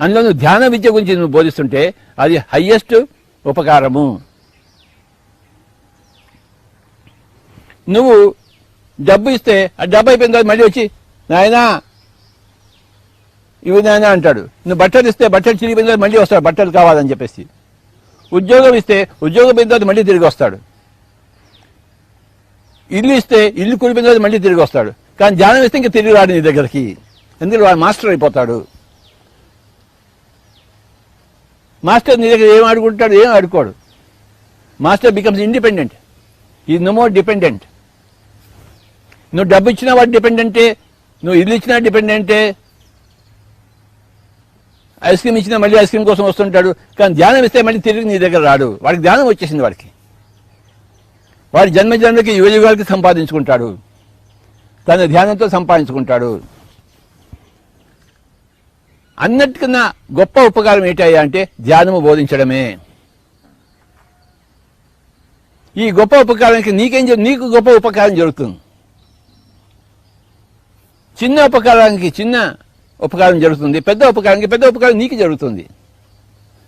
అందులో నువ్వు ధ్యాన విద్య గురించి నువ్వు బోధిస్తుంటే అది హయ్యెస్ట్ ఉపకారము. నువ్వు డబ్బు ఇస్తే ఆ డబ్బు అయిపోయిన తర్వాత మళ్ళీ వచ్చి నాయనా ఇవి నాయనా అంటాడు. నువ్వు బట్టలు ఇస్తే బట్టలు చిరిగిపోయిన తర్వాత మళ్ళీ వస్తాడు బట్టలు కావాలని చెప్పేసి. ఉద్యోగం ఇస్తే ఉద్యోగం పోయిన తర్వాత మళ్ళీ తిరిగి వస్తాడు. ఇల్లు ఇస్తే ఇల్లు కూలిపోయిన తర్వాత మళ్ళీ తిరిగి వస్తాడు. కానీ ధ్యానం ఇస్తే ఇంకా తిరిగి రాడు నీ దగ్గరికి, ఎందుకంటే వాడు మాస్టర్ అయిపోతాడు. మాస్టర్ నీ దగ్గర ఏం ఆడుకుంటాడు, ఏం ఆడుకోడు. Master becomes independent, is no more dependent. నువ్వు డబ్బు ఇచ్చినా వాడు డిపెండెంటే, నువ్వు ఇల్లు ఇచ్చినా డిపెండెంటే, ఐస్ క్రీమ్ ఇచ్చినా మళ్ళీ ఐస్ క్రీమ్ కోసం వస్తుంటాడు. కానీ ధ్యానం ఇస్తే మళ్ళీ తిరిగి నీ దగ్గర రాడు. వాడికి ధ్యానం వచ్చేసింది, వాడి జన్మకి యుగయుగాలకి సంపాదించుకుంటాడు, తన ధ్యానంతో సంపాదించుకుంటాడు. అన్నిటికన్నా గొప్ప ఉపకారం ఏంటయ్యా అంటే ధ్యానము బోధించడమే. ఈ గొప్ప ఉపకారానికి నీకు గొప్ప ఉపకారం జరుగుతుంది. చిన్న ఉపకారానికి చిన్న ఉపకారం జరుగుతుంది, పెద్ద ఉపకారానికి పెద్ద ఉపకారం నీకు జరుగుతుంది.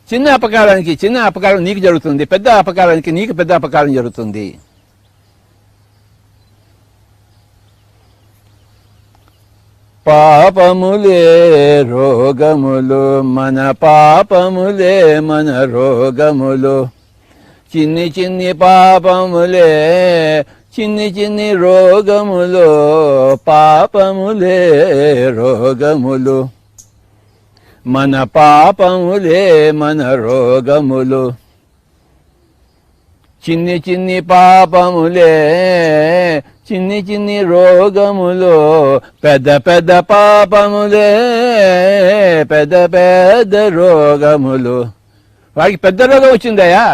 చిన్న అపకారానికి చిన్న అపకారం నీకు జరుగుతుంది, పెద్ద అపకారానికి నీకు పెద్ద అపకారం జరుగుతుంది. పాపములే రోగములు మన పాపములే మన రోగములు, చిన్ని చిన్ని పాపములే చిన్ని రోగములు, పాపములే రోగములు మన పాపములే మన రోగములు, చిన్ని పాపములే చిన్ని రోగములు, పెద్ద పాపములే పెద్ద రోగములు. వాడికి పెద్ద రోగం వచ్చిందయ్యా,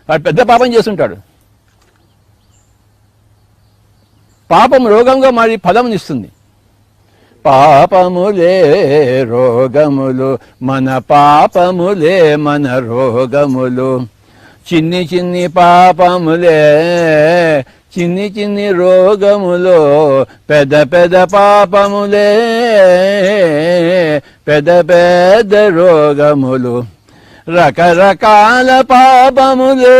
వాడు పెద్ద పాపం చేస్తుంటాడు. పాపం రోగంగా మారి ఫలమునిస్తుంది. పాపములే రోగములు మన పాపములే మన రోగములు, చిన్ని పాపములే చిన్ని రోగములు, పెద్ద పాపములే పెద్ద రోగములు, రకరకాల పాపములే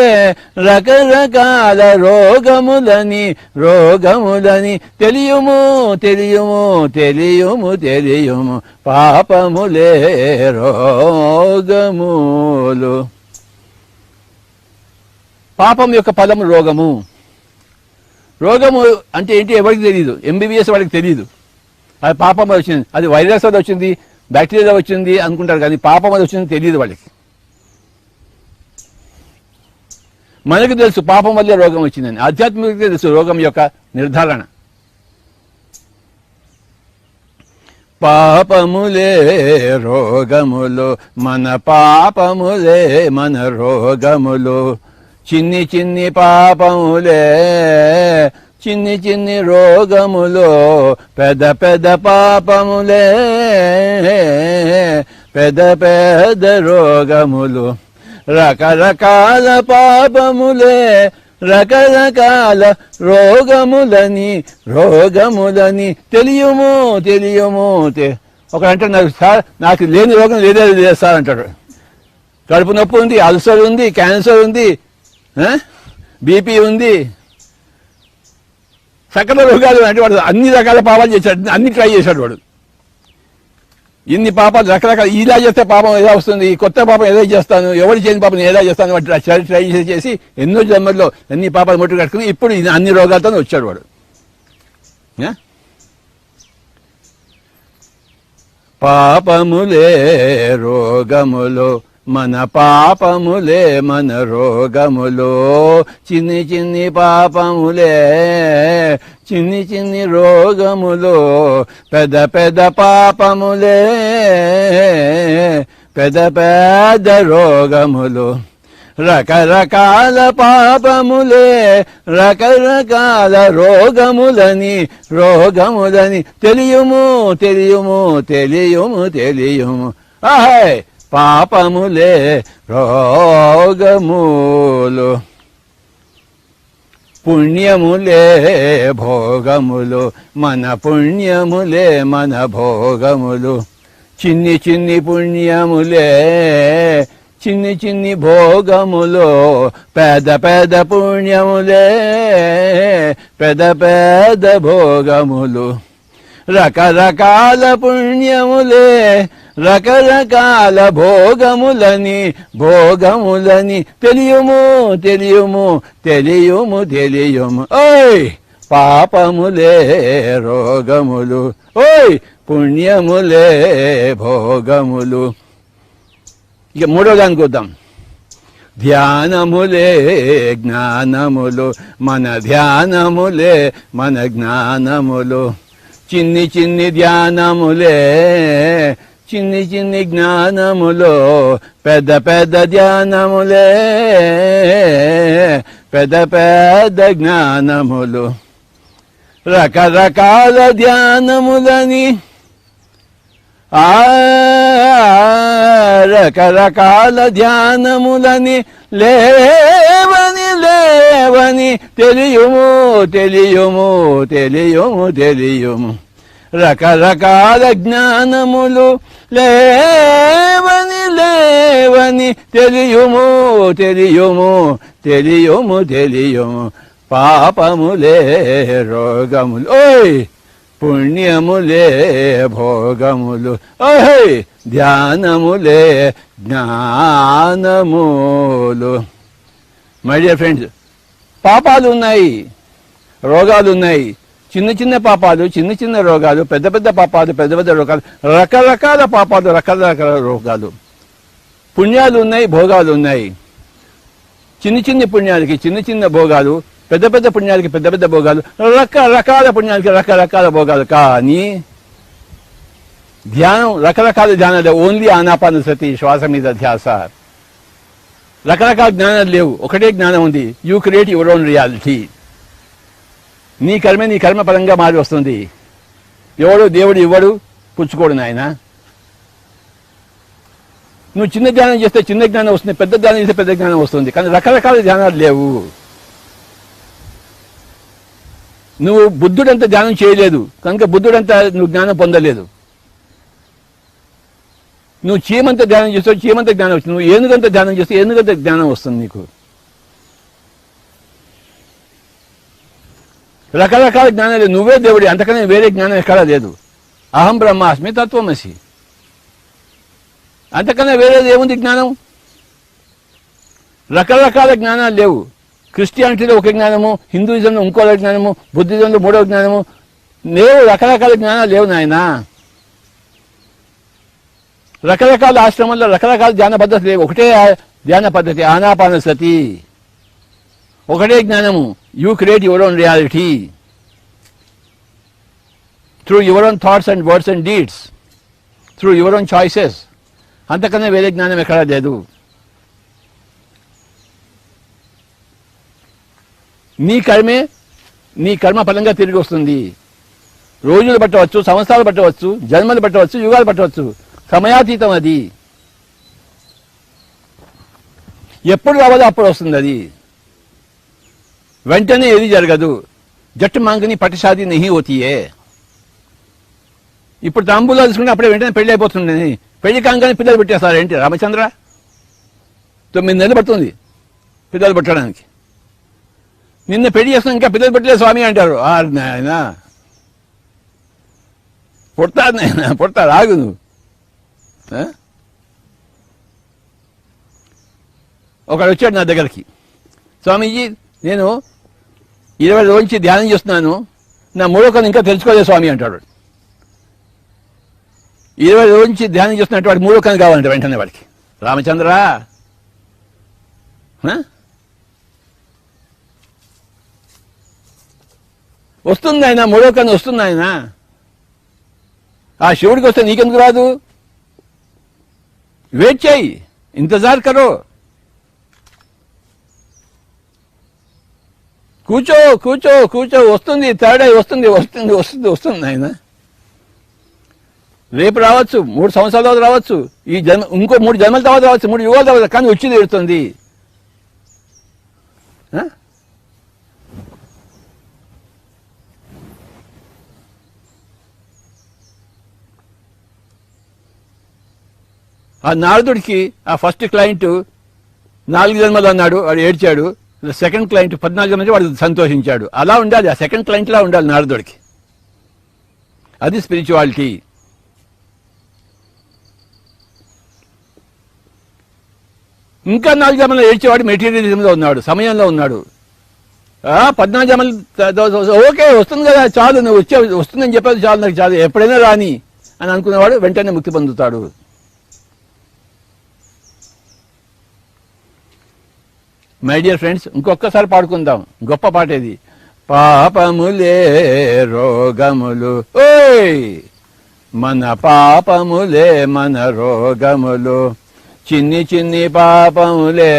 రకరకాల రోగములని తెలియుము పాపములే రోగములు. పాపం యొక్క పదము రోగము. రోగము అంటే ఏంటి ఎవరికి తెలియదు, ఎంబీబీఎస్ వాడికి తెలియదు. అది పాపం వచ్చింది, అది వైరస్ అది వచ్చింది, బ్యాక్టీరియా వచ్చింది అనుకుంటారు, కానీ పాపం అది వచ్చింది తెలియదు వాళ్ళకి. మనకు తెలుసు పాపం వల్లే రోగం వచ్చిందని, ఆధ్యాత్మిక తెలుసు రోగం యొక్క నిర్ధారణ. పాపములే రోగములు మన పాపములే మన రోగములు, చిన్ని పాపములే చిన్ని రోగములు, పెద్ద పాపములే పెద్ద రోగములు, రకరకాల పాపములే రకరకాల రోగములని తెలియుము. ఒకడంటే నాకు లేని రోగం లేదే సార్ అంటాడు. కడుపు నొప్పి ఉంది, అల్సర్ ఉంది, క్యాన్సర్ ఉంది, బీపీ ఉంది, సకల రోగాలు అంటే వాడు అన్ని రకాల పాపాలు చేశాడు, అన్ని ట్రై చేశాడు వాడు. ఇన్ని పాపాలు రకరకాల, ఇలా చేస్తే పాపం ఎలా వస్తుంది, కొత్త పాపం ఏదో చేస్తాను, ఎవరు చేయని పాపం నేను ఎలా చేస్తాను వాటి ట్రై చేసి ఎన్నో జన్మల్లో ఎన్ని పాపాలు మొట్టు కట్టుకుని ఇప్పుడు అన్ని రోగాలతో వచ్చాడు వాడు. పాపములే రోగములో మన పాపములే మన రోగములో, చిన్ని చిన్ని పాపములే చిన్ని చిన్ని రోగములో, పెద్ద పెద్ద పాపములే పెద్ద పెద్ద రోగములు, రకరకాల పాపములే రకరకాల రోగములని తెలియుము తెలియుము తెలియుము తెలియుము. ఆహ్ పాపములే రోగములు, పుణ్యములే భోగములు మన పుణ్యములే మన భోగములు, చిన్ని చిన్ని పుణ్యములే చిన్ని చిన్ని భోగములో, పెద్ద పెద్ద పుణ్యములే పెద్ద పెద్ద భోగములు, రకరకాల పుణ్యములే రకరకాల భోగములని తెలియుము తెలియుము తెలియుము తెలియుము. ఓయ్ పాపములే రోగములు, ఓయ్ పుణ్యములే భోగములు. ఇక మూడో దానికి వద్దాం. ధ్యానములే జ్ఞానములు మన ధ్యానములే మన జ్ఞానములు, చిన్ని చిన్ని ధ్యానములే చిన్ని చిన్ని జ్ఞానములో, పెద్ద పెద్ద ధ్యానములే పెద్ద పెద్ద జ్ఞానములు, రకరకాల ధ్యానములని రకరకాల ధ్యానములని లేవని లేవని తెలియుము తెలియుము తెలియుము తెలియుము, రకరకాల జ్ఞానములు లేవని లేవని తెలియుము తెలియుము తెలియుము తెలియుము. పాపములే రోగములు, ఓయ్ పుణ్యములే భోగములు, ఓయ్ ధ్యానములే జ్ఞానములు. మై డియర్ ఫ్రెండ్స్, పాపాలు ఉన్నాయి, రోగాలు ఉన్నాయి. చిన్న చిన్న పాపాలు చిన్న చిన్న రోగాలు, పెద్ద పెద్ద పాపాలు పెద్ద పెద్ద రోగాలు, రకరకాల పాపాలు రకరకాల రోగాలు. పుణ్యాలు ఉన్నాయి, భోగాలు ఉన్నాయి. చిన్ని చిన్ని పుణ్యాలకి చిన్న చిన్న భోగాలు, పెద్ద పెద్ద పుణ్యాలకి పెద్ద పెద్ద భోగాలు, రకరకాల పుణ్యాలకి రకరకాల భోగాలు. కానీ ధ్యానం, రకరకాల ధ్యానాలు, ఓన్లీ ఆనాపానసతి శ్వాస మీద ధ్యాస. రకరకాల జ్ఞానాలు లేవు, ఒకటే జ్ఞానం ఉంది. You create your own reality. నీ కర్మే నీ కర్మ పరంగా మారి వస్తుంది. ఎవడు దేవుడు ఇవ్వడు, పుచ్చుకోడు నాయన. నువ్వు చిన్న ధ్యానం చేస్తే చిన్న జ్ఞానం వస్తుంది, పెద్ద ధ్యానం చేస్తే పెద్ద జ్ఞానం వస్తుంది. కానీ రకరకాల ధ్యానాలు లేవు. నువ్వు బుద్ధుడంత ధ్యానం చేయలేదు కనుక బుద్ధుడంత నువ్వు జ్ఞానం పొందలేదు. నువ్వు చీమంత ధ్యానం చేస్తావు, చీమంత జ్ఞానం వస్తుంది. నువ్వు ఏనుగంత ధ్యానం చేస్తే ఏనుగంత జ్ఞానం వస్తుంది నీకు. రకరకాల జ్ఞానాలు, నువ్వే దేవుడి, అంతకనే వేరే జ్ఞానం ఎక్కడా లేదు. అహం బ్రహ్మాస్మి తత్వమసి, అంతకన్నా వేరేది ఏముంది జ్ఞానం? రకరకాల జ్ఞానాలు లేవు. క్రిస్టియానిటీలో ఒక జ్ఞానము, హిందూయిజంలో ఇంకో జ్ఞానము, బుద్ధిజంలో మూడవ జ్ఞానము లేవు. రకరకాల జ్ఞానాలు లేవు నాయన. రకరకాల ఆశ్రమాల్లో రకరకాల ధ్యాన పద్ధతి లేవు. ఒకటే ధ్యాన పద్ధతి, ఆనాపానసతి. ఒకటే జ్ఞానము. You create your own reality through your own thoughts and words and deeds, through your own choices. అంతకన్నా వేరే జ్ఞానం ఎక్కడా లేదు. నీ కర్మే నీ కర్మ ఫలంగా తిరిగి వస్తుంది. రోజులు పట్టవచ్చు, సంవత్సరాలు పట్టవచ్చు, జన్మలు పట్టవచ్చు, యుగాలు పట్టవచ్చు. సమయాతీతం అది. ఎప్పుడు రావాలో అప్పుడు వస్తుంది అది. వెంటనే ఏది జరగదు. జట్టు మాంగని పట్టషాది నహీ హోతీయే. ఇప్పుడు తాంబూలాలు తీసుకుంటే అప్పుడే వెంటనే పెళ్లి అయిపోతుంది. పెళ్లి కాగానే పిల్లలు పెట్టేస్తారు. ఏంటి రామచంద్ర, 9 నెలలు పడుతుంది పిల్లలు పెట్టడానికి. నిన్న పెళ్లి చేస్తున్నా ఇంకా పిల్లలు పెట్టలేదు స్వామి అంటారు. నాయన పుడతారు, నాయన పుడతారు, ఆగు నువ్వు. ఒకడు వచ్చాడు నా దగ్గరికి, స్వామీజీ నేను 20 రోజుల నుంచి ధ్యానం చేస్తున్నాను, నా మూడో కన్ను ఇంకా తెలుసుకోలేదు స్వామి అంటాడు. 20 రోజుల నుంచి ధ్యానం చేస్తున్నట్టు వాడికి మూడో కన్ను కావాలంటే వెంటనే వాడికి, రామచంద్ర వస్తుంది ఆయన, మూడో కన్ను వస్తుంది ఆయన. ఆ శివుడికి వస్తే నీకెందుకు రాదు? వెయిట్ చేయి, ఇంతజార్ కరో, కూర్చో కూర్చో కూర్చో, వస్తుంది, థర్డ్ ఐ వస్తుంది వస్తుంది వస్తుంది వస్తుంది ఆయన. రేపు రావచ్చు, 3 సంవత్సరాల తర్వాత రావచ్చు, ఈ జన్మ ఇంకో 3 జన్మల తర్వాత రావచ్చు, 3 యుగాల తర్వాత, కానీ వచ్చి తీరుతుంది. ఆ నారదుడికి ఆ ఫస్ట్ క్లయింట్ 4 జన్మలు అన్నాడు, వాడు ఏడ్చాడు. సెకండ్ క్లయింట్ 14 జన్మలు వాడు సంతోషించాడు. అలా ఉండాలి, ఆ సెకండ్ క్లయింట్లా ఉండాలి నారదుడికి. అది స్పిరిచువాలిటీ. ఇంకా 4 జన్మలు ఏడ్చేవాడు మెటీరియలిజంలో ఉన్నాడు, సమయంలో ఉన్నాడు. 14 జన్మలు ఓకే వస్తుంది కదా చాలు, నువ్వు వస్తుందని చెప్పేది చాలు, నాకు చాలు, ఎప్పుడైనా రాని అని అనుకునేవాడు వెంటనే ముక్తి పొందుతాడు. మై డియర్ ఫ్రెండ్స్, ఇంకొకసారి పాడుకుందాం, గొప్ప పాట ఇది. పాపములే రోగములు, ఓయ్ మన పాపములే మన రోగములు, చిన్ని చిన్ని పాపములే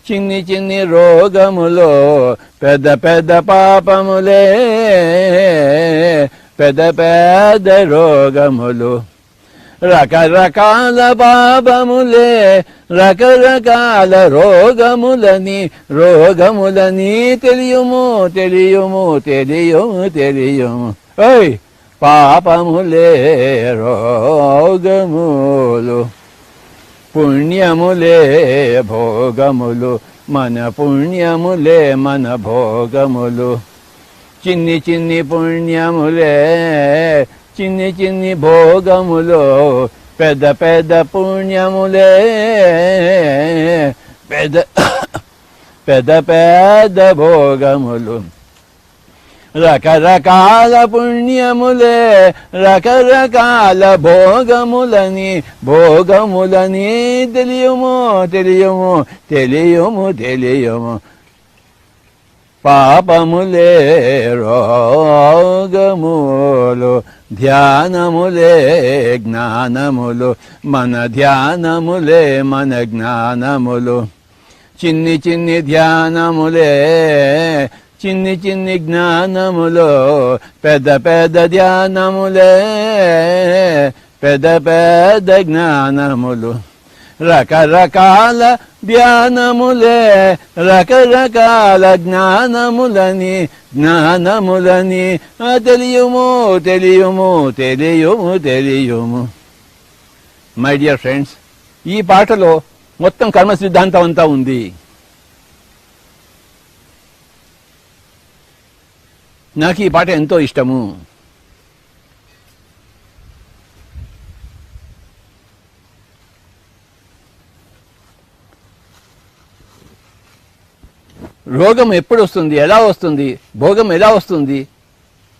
చిన్ని చిన్ని రోగములు, పెద్ద పెద్ద పాపములే పెద్ద పెద్ద రోగములు, రకరకాల పాపములే రకరకాల రోగములని రోగములని తెలియుము తెలియుము తెలియుము తెలియుము. ఓయ్ పాపములే రోగములు, పుణ్యములే భోగములు, మన పుణ్యములే మన భోగములు, చిన్ని చిన్ని పుణ్యములే చిన్ని చిన్ని భోగములు, పెద్ద పెద్ద పుణ్యములే పెద్ద పెద్ద పెద్ద భోగములు, రకరకాల పుణ్యములే రకరకాల భోగములని భోగములని తెలియుము తెలియుము తెలియుము తెలియుము. పాపములే రోగములు, ధ్యానములే జ్ఞానములు, మన ధ్యానములే మన జ్ఞానములు, చిన్ని చిన్ని ధ్యానములే చిన్ని చిన్ని జ్ఞానములు, పెద్ద పెద్ద ధ్యానములే పెద్ద పెద్ద జ్ఞానములు, రకరకాల ధ్యానములే రకరకాల జ్ఞానములని జ్ఞానములని తెలియుము తెలియుము తెలియుము తెలియుము. మై డియర్ ఫ్రెండ్స్, ఈ పాటలో మొత్తం కర్మ సిద్ధాంతం అంతా ఉంది. నాకు ఈ పాట ఎంతో ఇష్టము. రోగం ఎప్పుడు వస్తుంది, ఎలా వస్తుంది, భోగం ఎలా వస్తుంది,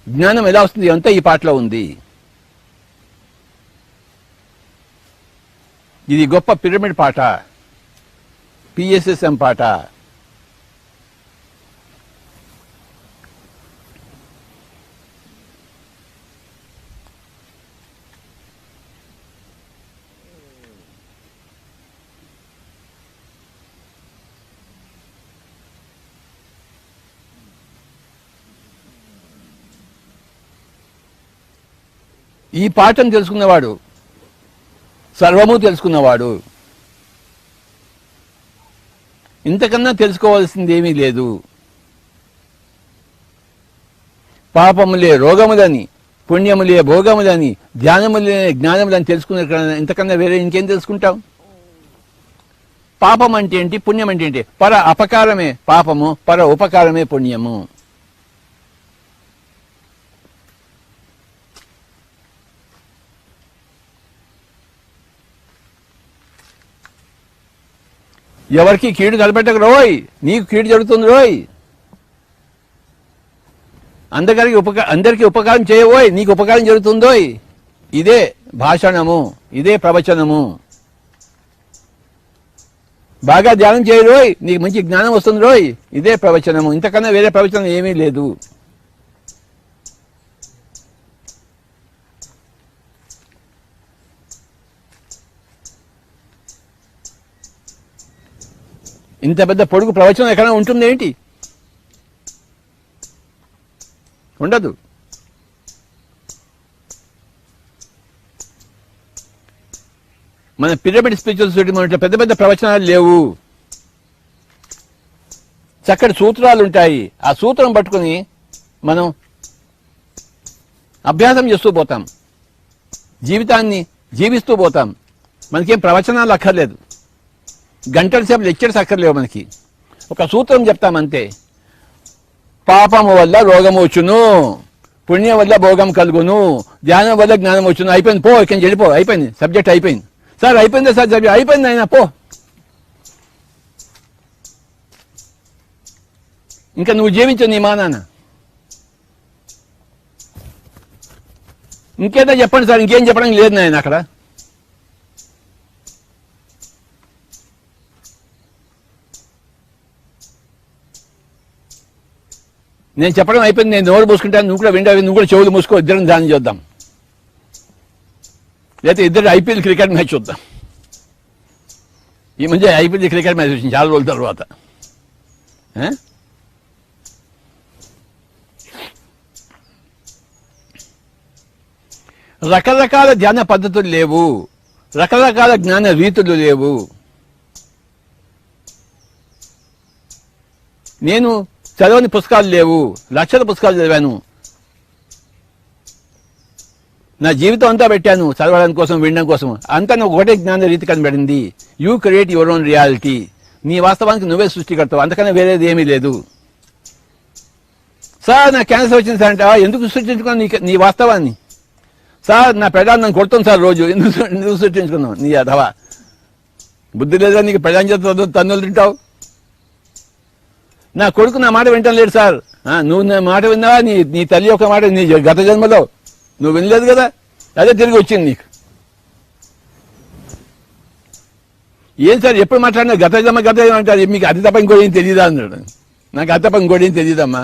జ్ఞానం ఎలా వస్తుంది, అంతా ఈ పాటలో ఉంది. ఇది గొప్ప పిరమిడ్ పాట, పిఎస్ఎస్ఎం పాట. ఈ పాఠం తెలుసుకున్నవాడు సర్వము తెలుసుకున్నవాడు. ఇంతకన్నా తెలుసుకోవాల్సింది ఏమీ లేదు. పాపములే రోగములని పుణ్యములే భోగములని ధ్యానములే జ్ఞానములని తెలుసుకునే ఇంతకన్నా వేరే ఇంకేం తెలుసుకుంటాం? పాపం అంటే ఏంటి, పుణ్యం అంటే ఏంటి? పర అపకారమే పాపము, పర ఉపకారమే పుణ్యము. ఎవరికి కీడు తలపెట్టకు రోయ్, నీకు కీడు జరుగుతుంది రోయ్. అందరికీ ఉపకారం చేయబోయ్, నీకు ఉపకారం జరుగుతుందోయ్. ఇదే భాషణము, ఇదే ప్రవచనము. బాగా ధ్యానం చేయి రోయ్, నీకు మంచి జ్ఞానం వస్తుంది రోయ్. ఇదే ప్రవచనము, ఇంతకన్నా వేరే ప్రవచనం ఏమీ లేదు. ఇంత పెద్ద పొడుగు ప్రవచనం ఎక్కడ ఉంటుంది ఏంటి? ఉండదు. మన పిరమిడ్ స్పిరిచువల్ సొసైటీ మన పెద్ద పెద్ద ప్రవచనాలు లేవు. చక్కటి సూత్రాలు ఉంటాయి. ఆ సూత్రం పట్టుకుని మనం అభ్యాసం చేస్తూ పోతాం, జీవితాన్ని జీవిస్తూ పోతాం. మనకేం ప్రవచనాలు అక్కర్లేదు, గంటల సేపు లెక్చర్స్ అక్కర్లేవు. మనకి ఒక సూత్రం చెప్తామంతే. పాపము వల్ల రోగము వచ్చును, పుణ్యం వల్ల భోగం కలుగును, ధ్యానం వల్ల జ్ఞానం వచ్చును. అయిపోయింది, పో ఇక్కడి నుంచి వెళ్ళిపో, అయిపోయింది, సబ్జెక్ట్ అయిపోయింది. సార్ అయిపోయిందా సార్? సబ్జెక్ట్ అయిపోయింది, అయినా పో. ఇంకా నువ్వు జీవించు నీ మానాన. ఇంకేదో చెప్పండి సార్. ఇంకేం చెప్పడానికి లేదు నాయన అక్కడ. నేను చెప్పడం అయిపోయింది, నేను నోరు మూసుకుంటాను, నువ్వు కూడా వింటావు, నువ్వు కూడా చెవులు మూసుకో. ఇద్దరం దాన్ని చూద్దాం, లేకపోతే ఇద్దరు ఐపీఎల్ క్రికెట్ మ్యాచ్ చూద్దాం. ఈ మధ్య ఐపీఎల్ క్రికెట్ మ్యాచ్ వచ్చింది చాలా రోజుల తర్వాత. రకరకాల ధ్యాన పద్ధతులు లేవు, రకరకాల జ్ఞాన రీతులు లేవు. నేను చదవని పుస్తకాలు లేవు, లక్షల పుస్తకాలు చదివాను. నా జీవితం అంతా పెట్టాను చదవడం కోసం, వినడం కోసం. అంతా నాకు ఒకటే జ్ఞాన రీతి కనబడింది. You create your own reality. నీ వాస్తవానికి నువ్వే సృష్టికర్తావు, అంతకన్నా వేరేది ఏమీ లేదు. సార్ నా క్యాన్సర్ వచ్చింది సార్ అంటే, ఎందుకు సృష్టించుకున్నావు నీ వాస్తవాన్ని? సార్ నా పెడాన్ని నన్ను కొడుతుంది సార్ రోజు, ఎందుకు సృష్టించుకున్నావు? నీ అధవా బుద్ధి లేదా నీకు? పెడాన్ని చేత తన్నులు తింటావు. నా కొడుకు నా మాట వింటం లేదు సార్. నువ్వు నా మాట విన్నావా? నీ తల్లి యొక్క మాట నీ గత జన్మలో నువ్వు వినలేదు కదా, అదే తిరిగి వచ్చింది నీకు. ఏం సార్ ఎప్పుడు మాట్లాడినా గత జన్మ అంటారు. మీకు అది తప్ప ఇంకోటి ఏం తెలియదా అన్నాడు. నాకు అది తప్ప ఇంకోటి ఏం తెలియదమ్మా,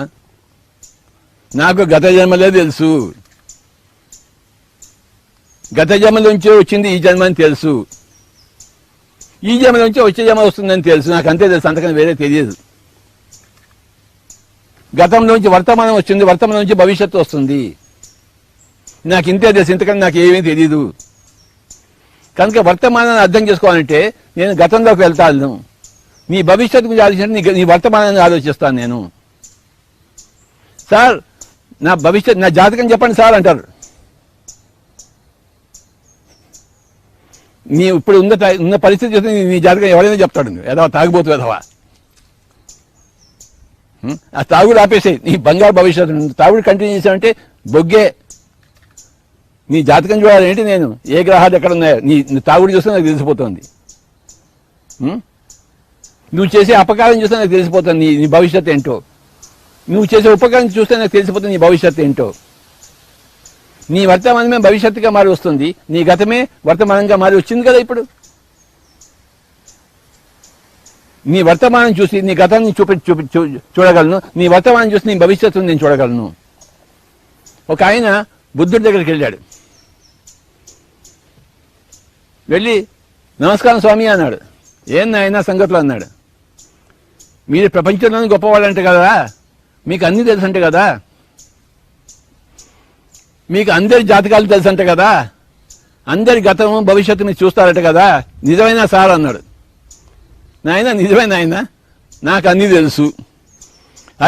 నాకు గత జన్మలే తెలుసు. గత జన్మ నుంచి వచ్చింది ఈ జన్మ అని తెలుసు, ఈ జన్మ నుంచి వచ్చే జన్మ వస్తుందని తెలుసు. నాకు అంతే తెలుసు, అంతకని వేరే తెలియదు. గతంలోంచి వర్తమానం వచ్చింది, వర్తమానం నుంచి భవిష్యత్తు వస్తుంది. నాకు ఇంతే తెలుసు, ఇంతకని నాకు ఏమీ తెలియదు. కనుక వర్తమానాన్ని అర్థం చేసుకోవాలంటే నేను గతంలోకి వెళ్తాను. నీ భవిష్యత్తు గురించి ఆలోచించి నీ వర్తమానాన్ని ఆలోచిస్తాను నేను. సార్ నా భవిష్యత్, నా జాతకం చెప్పండి సార్ అంటారు. నీ ఇప్పుడు ఉన్న పరిస్థితి చూస్తే నీ జాతకం ఎవరైనా చెప్తాడు. ఎదవా తాగుబోతు ఎదవా, ఆ తాగుడు ఆపేసాయి. నీ బంగారు భవిష్యత్తు. తాగుడు కంటిన్యూ చేసావంటే బొగ్గే. నీ జాతకం చూడాలేంటి నేను, ఏ గ్రహాలు ఎక్కడ ఉన్నాయో నీ తాగుడు చూస్తే నాకు తెలిసిపోతుంది. నువ్వు చేసే అపకారం చూస్తే నాకు తెలిసిపోతుంది నీ భవిష్యత్తు ఏంటో. నువ్వు చేసే ఉపకారం చూస్తే నాకు తెలిసిపోతుంది నీ భవిష్యత్తు ఏంటో. నీ వర్తమానమే భవిష్యత్తుగా మారి వస్తుంది, నీ గతమే వర్తమానంగా మారి వచ్చింది కదా ఇప్పుడు. నీ వర్తమానం చూసి నీ గతాన్ని చూడగలను, నీ వర్తమానం చూసి నీ భవిష్యత్తును నేను చూడగలను. ఒక ఆయన బుద్ధుడి దగ్గరికి వెళ్ళాడు. వెళ్ళి నమస్కారం స్వామి అన్నాడు. ఏం నాయనా సంగతులు అన్నాడు. మీరు ప్రపంచంలోనే గొప్పవాళ్ళంటే కదా, మీకు అన్నీ తెలుసంటే కదా, మీకు అందరి జాతకాలు తెలుసంటే కదా, అందరి గతము భవిష్యత్తు మీరు చూస్తారట కదా, నిజమైనా సార్ అన్నాడు. నాయన నిజమైన ఆయన, నాకు అన్నీ తెలుసు.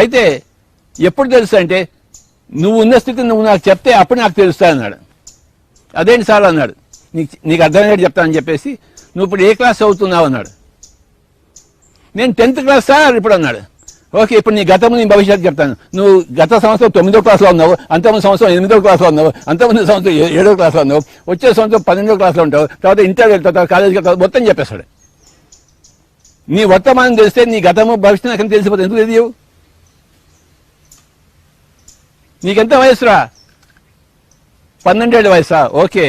అయితే ఎప్పుడు తెలుసు అంటే నువ్వు ఉన్న స్థితి నువ్వు నాకు చెప్తే అప్పుడు నాకు తెలుస్తా అన్నాడు. అదేంటి సార్ అన్నాడు. నీకు అర్థమయ్యేది చెప్తానని చెప్పేసి, నువ్వు ఇప్పుడు ఏ క్లాస్ చదువుతున్నావు అన్నాడు. నేను 10th క్లాస్ సార్ ఇప్పుడు అన్నాడు. ఓకే, ఇప్పుడు నీ గతము నీ భవిష్యత్తు చెప్తాను. నువ్వు గత సంవత్సరం 9వ క్లాస్లో ఉన్నావు, అంతకుముందు సంవత్సరం 8వ క్లాస్లో ఉన్నావు, అంతకుముందు సంవత్సరం 7వ క్లాస్లో ఉన్నావు, వచ్చే సంవత్సరం 12వ క్లాస్లో ఉంటావు, తర్వాత ఇంటర్ వెళ్తావు, తర్వాత కాలేజీకి వెళ్తావు, మొత్తం చెప్పేస్తాడు. నీ వర్తమానం తెలిస్తే నీ గతము భవిష్యత్తు నాకు తెలిసిపోతే ఎందుకు తెలియవు? నీకెంత వయసురా? 12 ఏళ్ళ వయసా? ఓకే,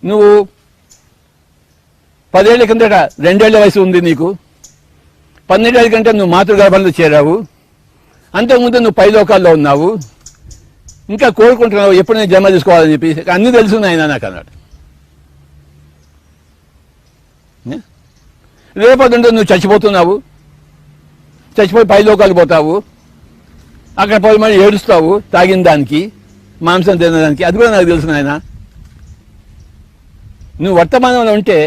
నువ్వు 10 ఏళ్ల కిందట 2 ఏళ్ల వయసు ఉంది నీకు. 12 ఏళ్ళ కంటే నువ్వు మాతృగర్భంలో చేరావు. అంతకుముందు నువ్వు పైలోకాల్లో ఉన్నావు. ఇంకా కోరుకుంటున్నావు ఎప్పుడు నేను జన్మ తీసుకోవాలని చెప్పి. అన్నీ తెలుసు నాయన నాకు అన్నాడు. రేపొద్దుంటే నువ్వు చచ్చిపోతున్నావు, చచ్చిపోయి పైలోకాలు పోతావు, అక్కడ పోయి మళ్ళీ ఏడుస్తావు తాగిన దానికి, మాంసం తినడానికి. అది కూడా నాకు తెలుసు నాయన. నువ్వు వర్తమానంలో ఉంటే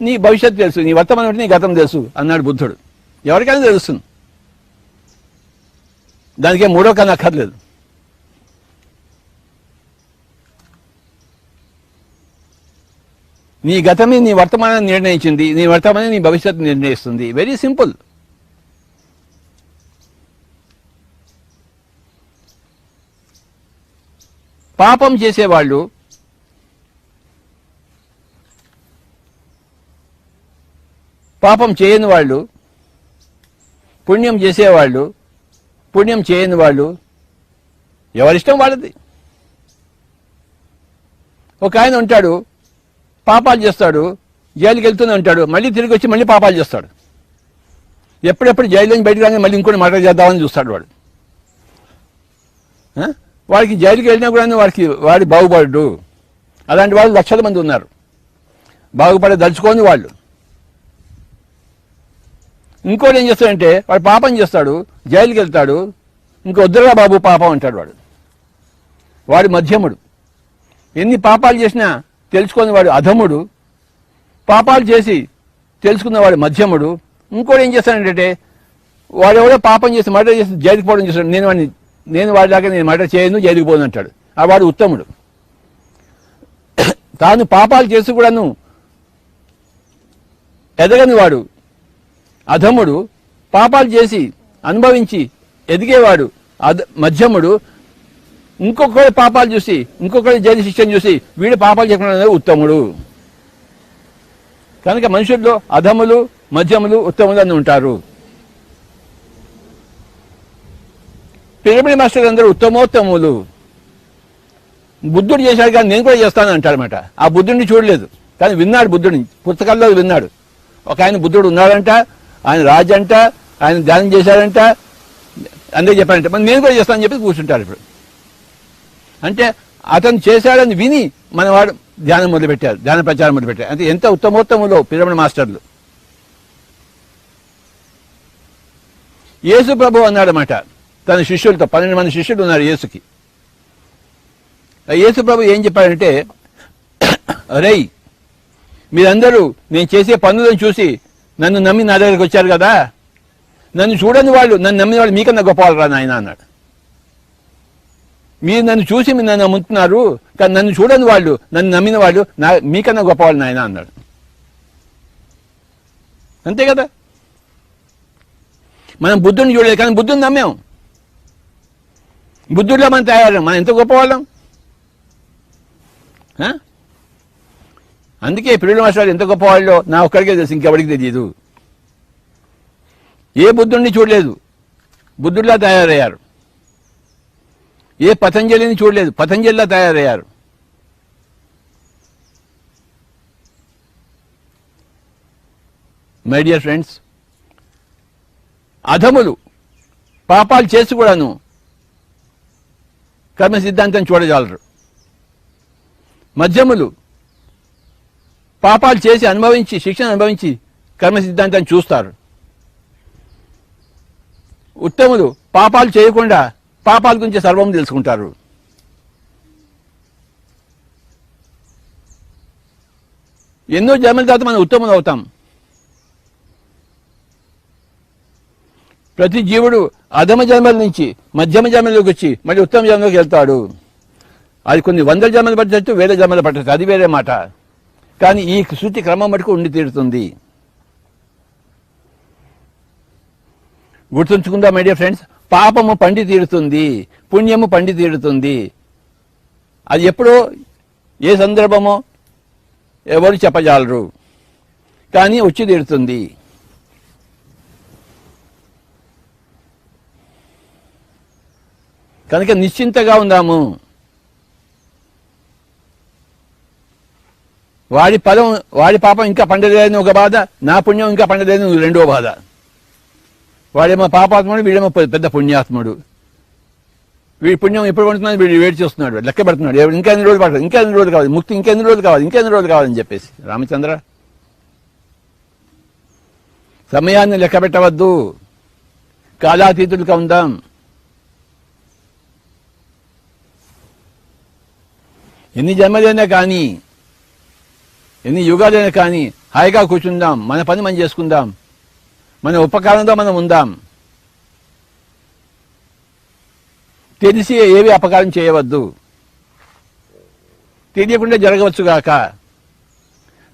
నీ భవిష్యత్తు తెలుసు, నీ వర్తమానం ఉంటే నీ గతం తెలుసు అన్నాడు బుద్ధుడు. ఎవరికైనా తెలుస్తుంది, దానికే మూడో కన్నా అక్కర్లేదు. నీ గతమే నీ వర్తమానాన్ని నిర్ణయించింది, నీ వర్తమానం నీ భవిష్యత్తు నిర్ణయిస్తుంది. Very simple. పాపం చేసేవాళ్ళు పాపం చేయని వాళ్ళు, పుణ్యం చేసేవాళ్ళు, పుణ్యం చేయని వాళ్ళు, ఎవరిష్టం వాళ్ళది. ఒక ఆయన ఉంటాడు, పాపాలు చేస్తాడు, జైలుకి వెళ్తూనే ఉంటాడు, మళ్ళీ తిరిగి వచ్చి మళ్ళీ పాపాలు చేస్తాడు. ఎప్పుడెప్పుడు జైలు నుంచి బయటకు రాగానే మళ్ళీ ఇంకోటి మాట చేద్దామని చూస్తాడు వాడు. వాడికి జైలుకి వెళ్ళినా కూడా వాడి బాగుపడ్డు. అలాంటి వాళ్ళు లక్షల మంది ఉన్నారు, బాగుపడే దలుచుకోని వాళ్ళు. ఇంకోటి ఏం చేస్తాడంటే వాడు పాపం చేస్తాడు, జైలుకి వెళ్తాడు, ఇంకొద్దురా బాబు పాపం అంటాడు వాడు. వాడు మధ్యముడు. ఎన్ని పాపాలు చేసినా తెలుసుకుని వాడు అధముడు, పాపాలు చేసి తెలుసుకున్నవాడు మధ్యముడు. ఇంకోటి ఏం చేస్తాడంటే వాడెవడో పాపం చేసి మర్డర్ చేసి జైలుకి పోవడం చేస్తాడు. నేను వాడిలాగా నేను మర్డర్ చేయను, జైలుకి పోను అంటాడు. ఆ వాడు ఉత్తముడు. తాను పాపాలు చేసి కూడాను ఎదగని వాడు అధముడు, పాపాలు చేసి అనుభవించి ఎదిగేవాడు మధ్యముడు. ఇంకొకటి పాపాలు చూసి ఇంకొకటి జైలు శిక్షను చూసి వీడు పాపాలు చేయకుండా ఉత్తముడు. కనుక మనుషుల్లో అధములు, మధ్యములు, ఉత్తములు అని ఉంటారు. పిరమిడ్ మాస్టర్ అందరూ ఉత్తమోత్తములు. బుద్ధుడు చేశాడు కానీ నేను కూడా చేస్తాను అంటాడనమాట. ఆ బుద్ధుడిని చూడలేదు కానీ విన్నాడు, బుద్ధుడిని పుస్తకాల్లో విన్నాడు. ఒక ఆయన బుద్ధుడు ఉన్నాడంట, ఆయన రాజు అంట, ఆయన ధ్యానం చేశాడంట, అందరూ చెప్పారంట. మరి నేను కూడా చేస్తానని చెప్పి కూర్చుంటాడు. ఇప్పుడు అంటే అతను చేశాడని విని మనవాడు ధ్యానం మొదలుపెట్టారు, ధ్యాన ప్రచారం మొదలుపెట్టారు. అంటే ఎంత ఉత్తమోత్తములో పిరమిడ్ మాస్టర్లు. యేసు ప్రభు అన్నాడన్నమాట తన శిష్యులతో, 12 మంది శిష్యులు ఉన్నారు యేసుకి. యేసు ప్రభు ఏం చెప్పాడంటే, అరే మీరందరూ నేను చేసే పనులను చూసి నన్ను నమ్మి నా దగ్గరికి వచ్చారు కదా, నన్ను చూడని వాళ్ళు, నన్ను నమ్మిన వాళ్ళు మీకన్నా గొప్పవాళ్ళు రా నాయన అన్నాడు. మీరు నన్ను చూసి మీరు నన్ను నమ్ముతున్నారు, కానీ నన్ను చూడని వాళ్ళు, నన్ను నమ్మిన వాళ్ళు మీకన్నా గొప్పవాళ్ళు నాయన అన్నాడు. అంతే కదా. మనం బుద్ధుని చూడలేదు కానీ బుద్ధుని నమ్మాం. బుద్ధుడిలో మనం తయారు, మనం ఎంత గొప్పవాళ్ళం. అందుకే పిల్లల మాస్టర్ ఎంత గొప్పవాళ్ళో నా ఒక్కడికే తెలుసు, ఇంకెవరికి తెలియదు. ఏ బుద్ధుడిని చూడలేదు, బుద్ధుడిలా తయారయ్యారు. ఏ పతంజలిని చూడలేదు, పతంజలిలా తయారయ్యారు. మై డియర్ ఫ్రెండ్స్, అధములు పాపాలు చేసి కూడాను కర్మ సిద్ధాంతం చూడజాలరు. మధ్యములు పాపాలు చేసి అనుభవించి, శిక్షణ అనుభవించి కర్మ సిద్ధాంతాన్ని చూస్తారు. ఉత్తములు పాపాలు చేయకుండా పాపాల గురించి సర్వం తెలుసుకుంటారు. ఎన్నో జన్మల తర్వాత మనం ఉత్తములు అవుతాం. ప్రతి జీవుడు అధమ జన్మల నుంచి మధ్యమ జన్మలోకి వచ్చి మళ్ళీ ఉత్తమ జన్మలోకి వెళ్తాడు. అది కొన్ని 100 జన్మలు పట్టచ్చు, వేరే జన్మలు పట్టచ్చు, అది వేరే మాట. కానీ ఈ శృతి క్రమం మటుకు ఉండి తీరుతుంది. గుర్తుంచుకుందాం మై డియర్ ఫ్రెండ్స్. పాపము పండి తీరుతుంది, పుణ్యము పండి తీరుతుంది. అది ఎప్పుడో ఏ సందర్భమో ఎవరు చెప్పజాలరు, కానీ వచ్చి తీరుతుంది. కనుక నిశ్చింతగా ఉందాము. వాడి పాపం ఇంకా పండలేదని ఒక బాధ, నా పుణ్యం ఇంకా పండలేదని రెండో బాధ. వాడేమో పాపాత్ముడు, వీడేమో పెద్ద పుణ్యాత్ముడు. వీడి పుణ్యం ఎప్పుడు పడుతుందని వీడు వేడి చేస్తున్నాడు, లెక్క పెడుతున్నాడు. ఇంకా ఎన్ని రోజులు పడుతుంది, ఇంకా ఎన్ని రోజులు కావాలి, ముక్తి ఇంకెన్ని రోజులు కావాలి, ఇంకెన్ని రోజులు కావాలని చెప్పేసి. రామచంద్ర, సమయాన్ని లెక్క పెట్టవద్దు, కాలాతీతులుగా ఉందాం. ఎన్ని జన్మలైనా కానీ, ఎన్ని యుగాలైనా కానీ హాయిగా కూర్చుందాం, మన పని మనం చేసుకుందాం, మన ఉపకారంతో మనం ఉందాం. తెలిసి ఏవి అపకారం చేయవద్దు. తెలియకుండా జరగవచ్చుగాక.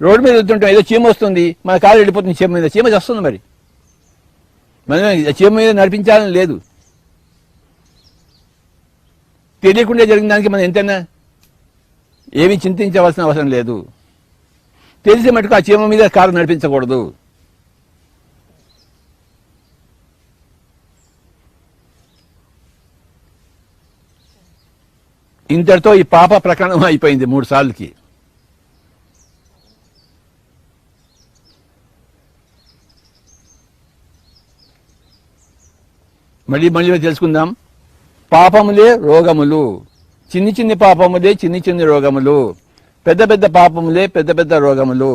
రోడ్డు మీద వెళ్తుంటాం, ఏదో చీమ వస్తుంది, మన కారు వెళ్ళిపోతుంది చీమ మీద. చీమ వస్తుంది, మరి మనం చీమ మీద నడిపించాలని లేదు. తెలియకుండా జరిగిన దానికి మనం ఎంతైనా ఏమీ చింతించవలసిన అవసరం లేదు. తెలిసి మటుకు ఆ చీమ మీద కారు నడిపించకూడదు. ఇంతటితో ఈ పాప ప్రకరణం అయిపోయింది 3 సార్లకి. మళ్ళీ తెలుసుకుందాం. పాపములే రోగములు, చిన్ని చిన్ని పాపములే చిన్ని చిన్ని రోగములు, పెద్ద పెద్ద పాపములే పెద్ద పెద్ద రోగములు,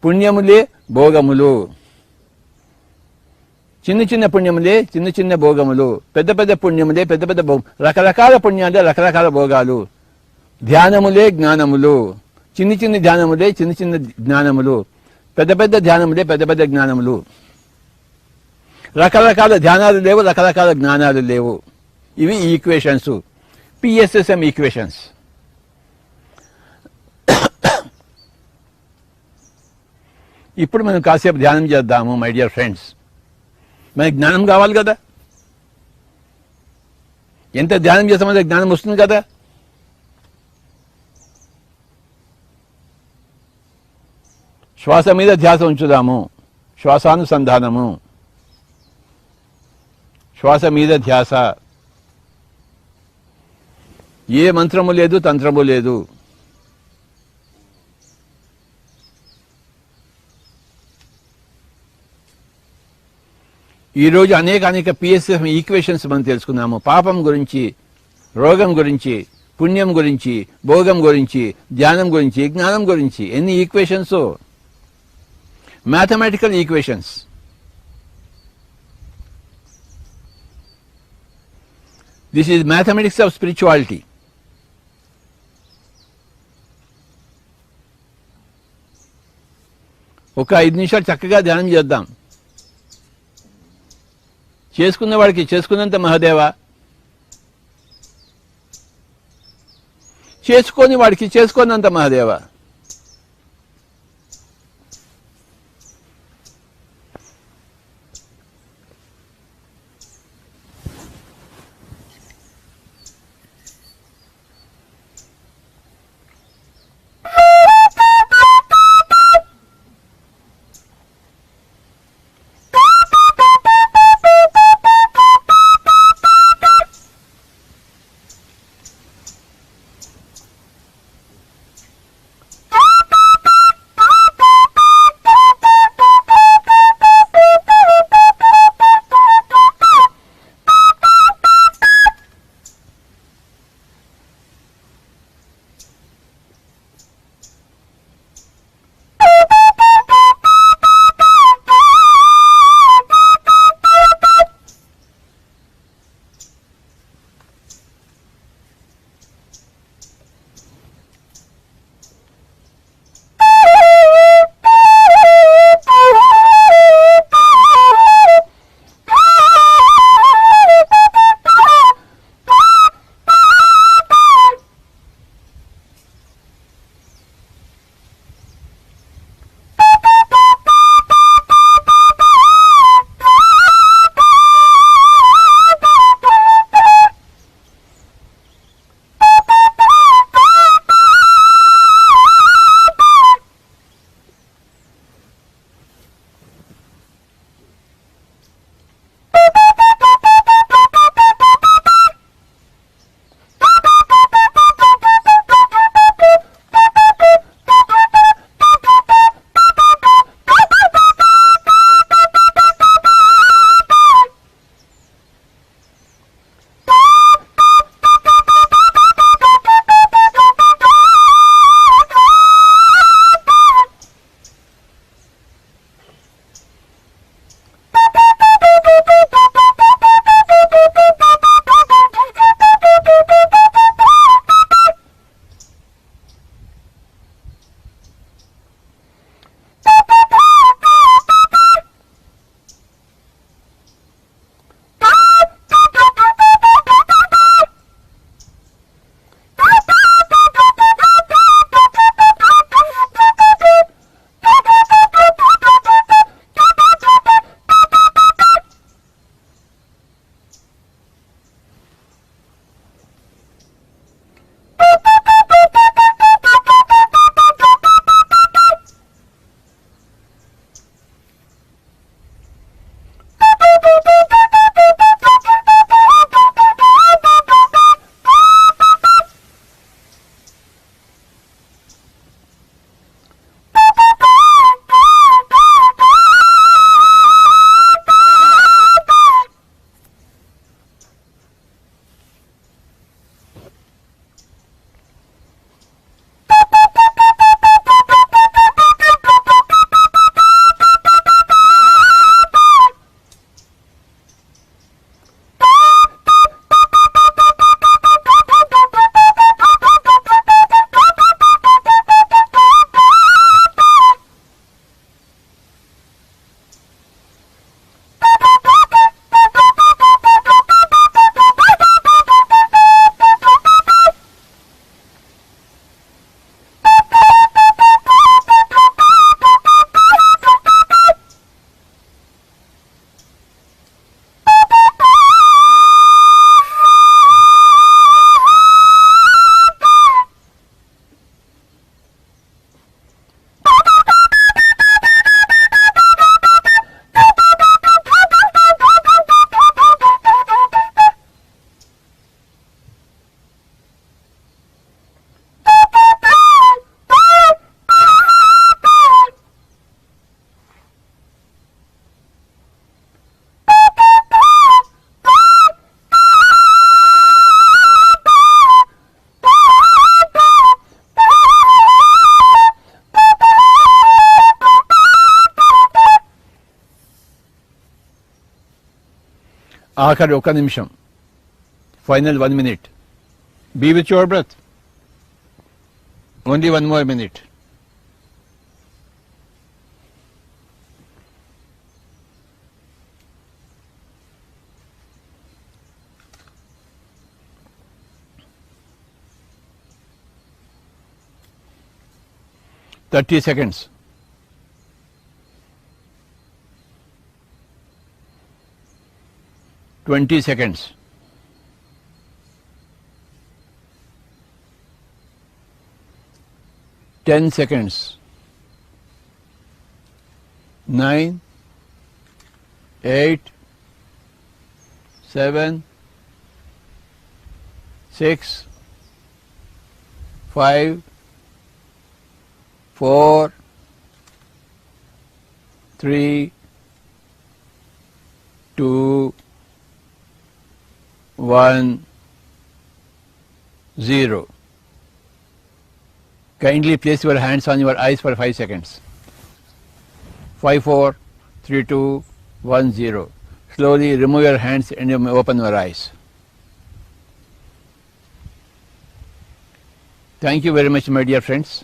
పుణ్యములే భోగములు. చిన్న చిన్న పుణ్యములే చిన్న చిన్న భోగములు, పెద్ద పెద్ద పుణ్యములే పెద్ద పెద్ద భోగం. రకరకాల పుణ్యాలే రకరకాల భోగాలు. ధ్యానములే జ్ఞానములు, చిన్ని చిన్ని ధ్యానములే చిన్న చిన్న జ్ఞానములు, పెద్ద పెద్ద ధ్యానములే పెద్ద పెద్ద జ్ఞానములు. రకరకాల ధ్యానాలు లేవు, రకరకాల జ్ఞానాలు లేవు. ఇవి ఈక్వేషన్స్, పిఎస్ఎస్ఎం ఈక్వేషన్స్. ఇప్పుడు మనం కాసేపు ధ్యానం చేద్దాము మై డియర్ ఫ్రెండ్స్. మనకి జ్ఞానం కావాలి కదా. ఎంత ధ్యానం చేస్తామంటే జ్ఞానం వస్తుంది కదా. శ్వాస మీద ధ్యాస ఉంచుదాము. శ్వాసానుసంధానము, శ్వాస మీద ధ్యాస. ఏ మంత్రము లేదు, తంత్రము లేదు. ఈరోజు అనేక పిఎస్ఎఫ్ ఈక్వేషన్స్ మనం తెలుసుకున్నాము. పాపం గురించి, రోగం గురించి, పుణ్యం గురించి, భోగం గురించి, ధ్యానం గురించి, జ్ఞానం గురించి. ఎన్ని equations! Mathematical equations. This is mathematics of spirituality. ఒక 5 నిమిషాలు చక్కగా ధ్యానం చేద్దాం. చేసుకున్న వాడికి చేసుకున్నంత మహాదేవ, చేసుకోని వాడికి చేసుకోనంత మహాదేవ. ఆఖరి ఒక నిమిషం, final 1 minute. Be with your breath. Only 1 more minute. $30. 20 seconds. 10 seconds. 9, 8, 7, 6, 5, 4, 3, 2, 1, 0. Kindly place your hands on your eyes for 5 seconds. 5, 4, 3, 2, 1, 0. Slowly remove your hands and you may open your eyes. Thank you very much, my dear friends.